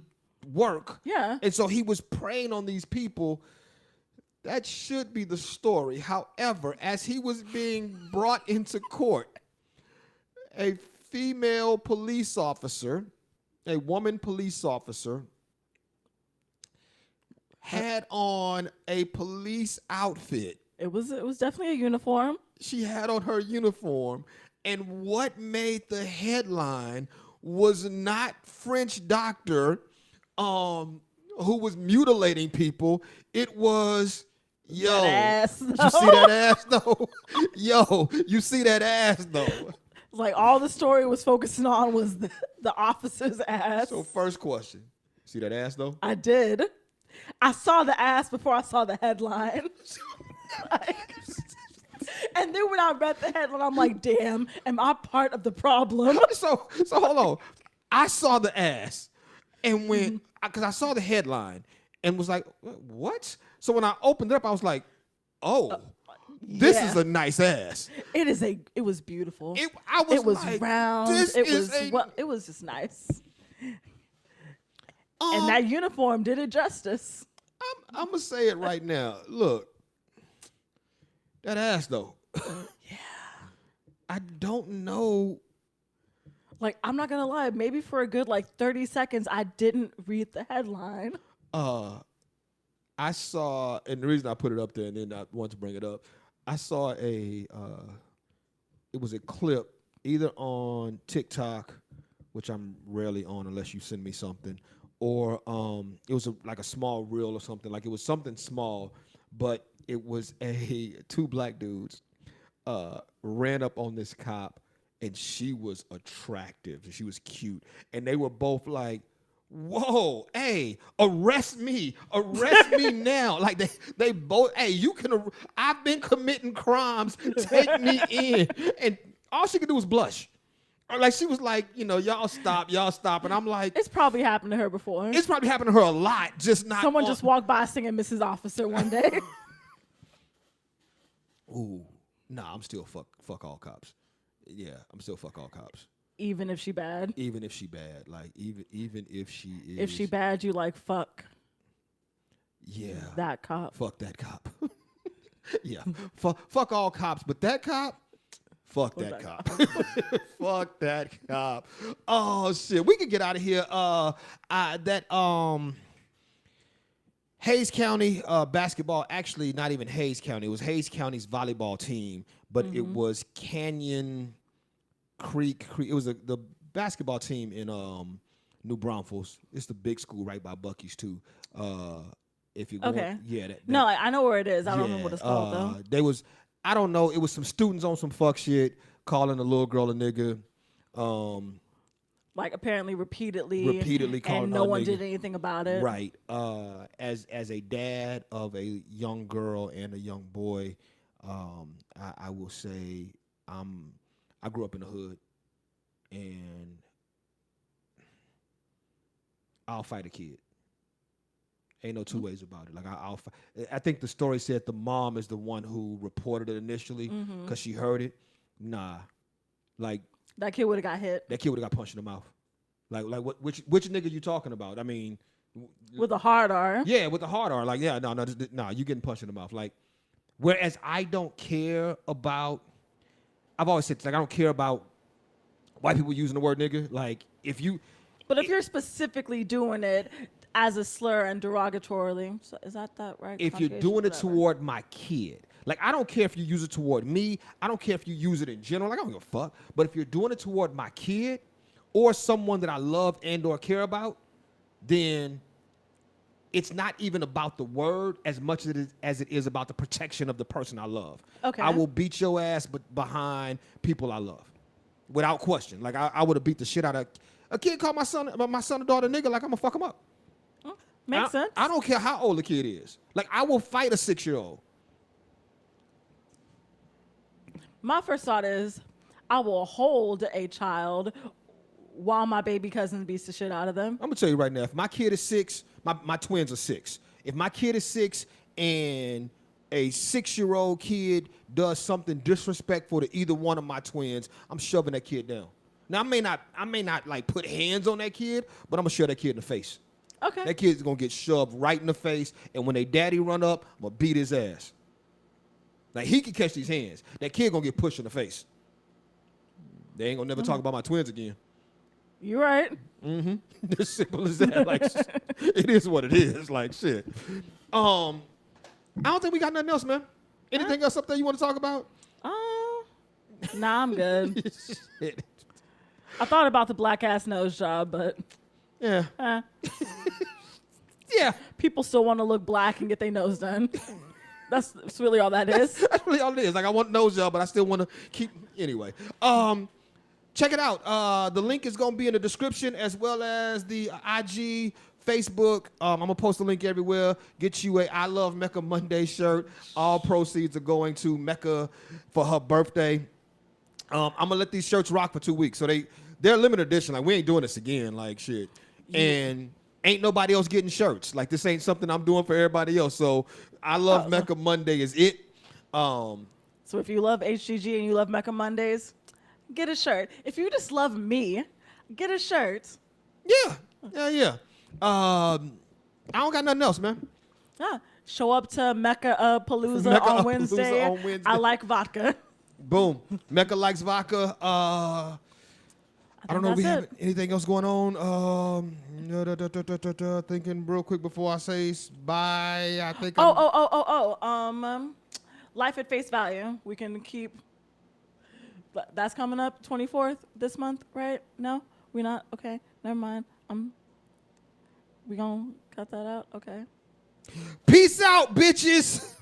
work. Yeah. And so he was preying on these people. That should be the story. However, as he was being brought into court, a female police officer, a woman police officer, had on a police outfit. It was definitely a uniform. She had on her uniform. And what made the headline was not French doctor who was mutilating people. It was, yo, ass, you see that ass though? Yo, you see that ass though? Like, all the story was focusing on was the officer's ass. So first question, see that ass though? I did. I saw the ass before I saw the headline. And then when I read the headline, I'm like, damn, am I part of the problem? So hold on. I saw the ass, and because I saw the headline and was like, what? So when I opened it up, I was like, oh, this is a nice ass. It was beautiful. It was like, round. It was just nice. And that uniform did it justice. I'm gonna say it right now. Look, that ass though. Yeah. I don't know. Like, I'm not gonna lie. Maybe for a good 30 seconds, I didn't read the headline. I saw, and the reason I put it up there and then I want to bring it up, I saw it was a clip either on TikTok, which I'm rarely on unless you send me something, or it was like a small reel or something. Like, it was something small, but it was two black dudes ran up on this cop, and she was attractive. She was cute. And they were both like, whoa, hey, arrest me now. Like, they both, hey, I've been committing crimes, take me in. And all she could do was blush. Or like, she was like, y'all stop. And I'm like, it's probably happened to her before. It's probably happened to her a lot, just not. Someone just walked by singing Mrs. Officer one day. Ooh, nah, I'm still fuck all cops. Yeah, I'm still fuck all cops. Even if she bad? Even if she bad. Like, even if she is. If she bad, you like, fuck. Yeah. That cop. Fuck that cop. Yeah. Fuck all cops, but that cop, fuck that cop. Fuck that cop. Oh, shit. We can get out of here. Hayes County basketball, actually not even Hayes County. It was Hayes County's volleyball team, but it was Canyon Creek. It was the basketball team in New Braunfels. It's the big school right by Buc-ee's too. If you go, yeah, no, I know where it is. I don't remember what it's called though. They was, I don't know. It was some students on some fuck shit calling a little girl a nigga. Like apparently repeatedly calling and no one did anything about it. Right. As a dad of a young girl and a young boy, I will say I grew up in the hood, and I'll fight a kid. Ain't no two ways about it. Like I think the story said the mom is the one who reported it initially because she heard it. Nah, like that kid would have got hit. That kid would have got punched in the mouth. Like which nigga you talking about? I mean, with a hard R. Yeah, with a hard R. Like, yeah, no, you getting punched in the mouth. Like, whereas I don't care about. I've always said, like, I don't care about white people using the word nigga. Like, if you're specifically doing it as a slur and derogatorily, so is that right? If you're doing it toward my kid, like, I don't care if you use it toward me. I don't care if you use it in general. Like, I don't give a fuck. But if you're doing it toward my kid or someone that I love and or care about, then it's not even about the word as much as it is about the protection of the person I love. Okay. I will beat your ass behind people I love, without question. Like, I would have beat the shit out of a kid. Called my son or daughter nigga. Like, I'm gonna fuck him up. Makes sense. I don't care how old the kid is. Like, I will fight a 6-year-old. My first thought is, I will hold a child while my baby cousin beats the shit out of them. I'm gonna tell you right now, if my kid is 6, my twins are 6. If my kid is 6 and a 6-year-old kid does something disrespectful to either one of my twins, I'm shoving that kid down. Now, I may not like put hands on that kid, but I'm gonna shove that kid in the face. Okay. That kid's gonna get shoved right in the face, and when they daddy run up, I'm gonna beat his ass. Like, he can catch these hands. That kid gonna get pushed in the face. They ain't gonna never talk about my twins again. You're right. Mm-hmm. As simple as that. Like, it is what it is. Like, shit. I don't think we got nothing else, man. Anything else up there you want to talk about? Nah, I'm good. Shit. I thought about the black ass nose job, but yeah. Yeah. People still want to look black and get their nose done. That's really all that is. That's really all it is. Like, I want nose job, but I still want to keep. Anyway. Check it out. The link is going to be in the description, as well as the IG, Facebook. I'm going to post the link everywhere. Get you a I Love Mecca Monday shirt. All proceeds are going to Mecca for her birthday. I'm going to let these shirts rock for 2 weeks. So they're limited edition. Like, we ain't doing this again. Like, shit. Yeah. And ain't nobody else getting shirts. Like, this ain't something I'm doing for everybody else. So I Love Mecca Monday is it. So if you love HGG and you love Mecca Mondays, get a shirt. If you just love me, get a shirt. Yeah. I don't got nothing else, man. Show up to Mecca Palooza on Wednesday. I like vodka. Boom. Mecca likes vodka. I don't know if we have anything else going on. Thinking real quick before I say bye. I think. Life at Face Value. We can keep. That's coming up 24th this month, right? No, we're not. Okay, never mind. We gonna cut that out. Okay. Peace out, bitches.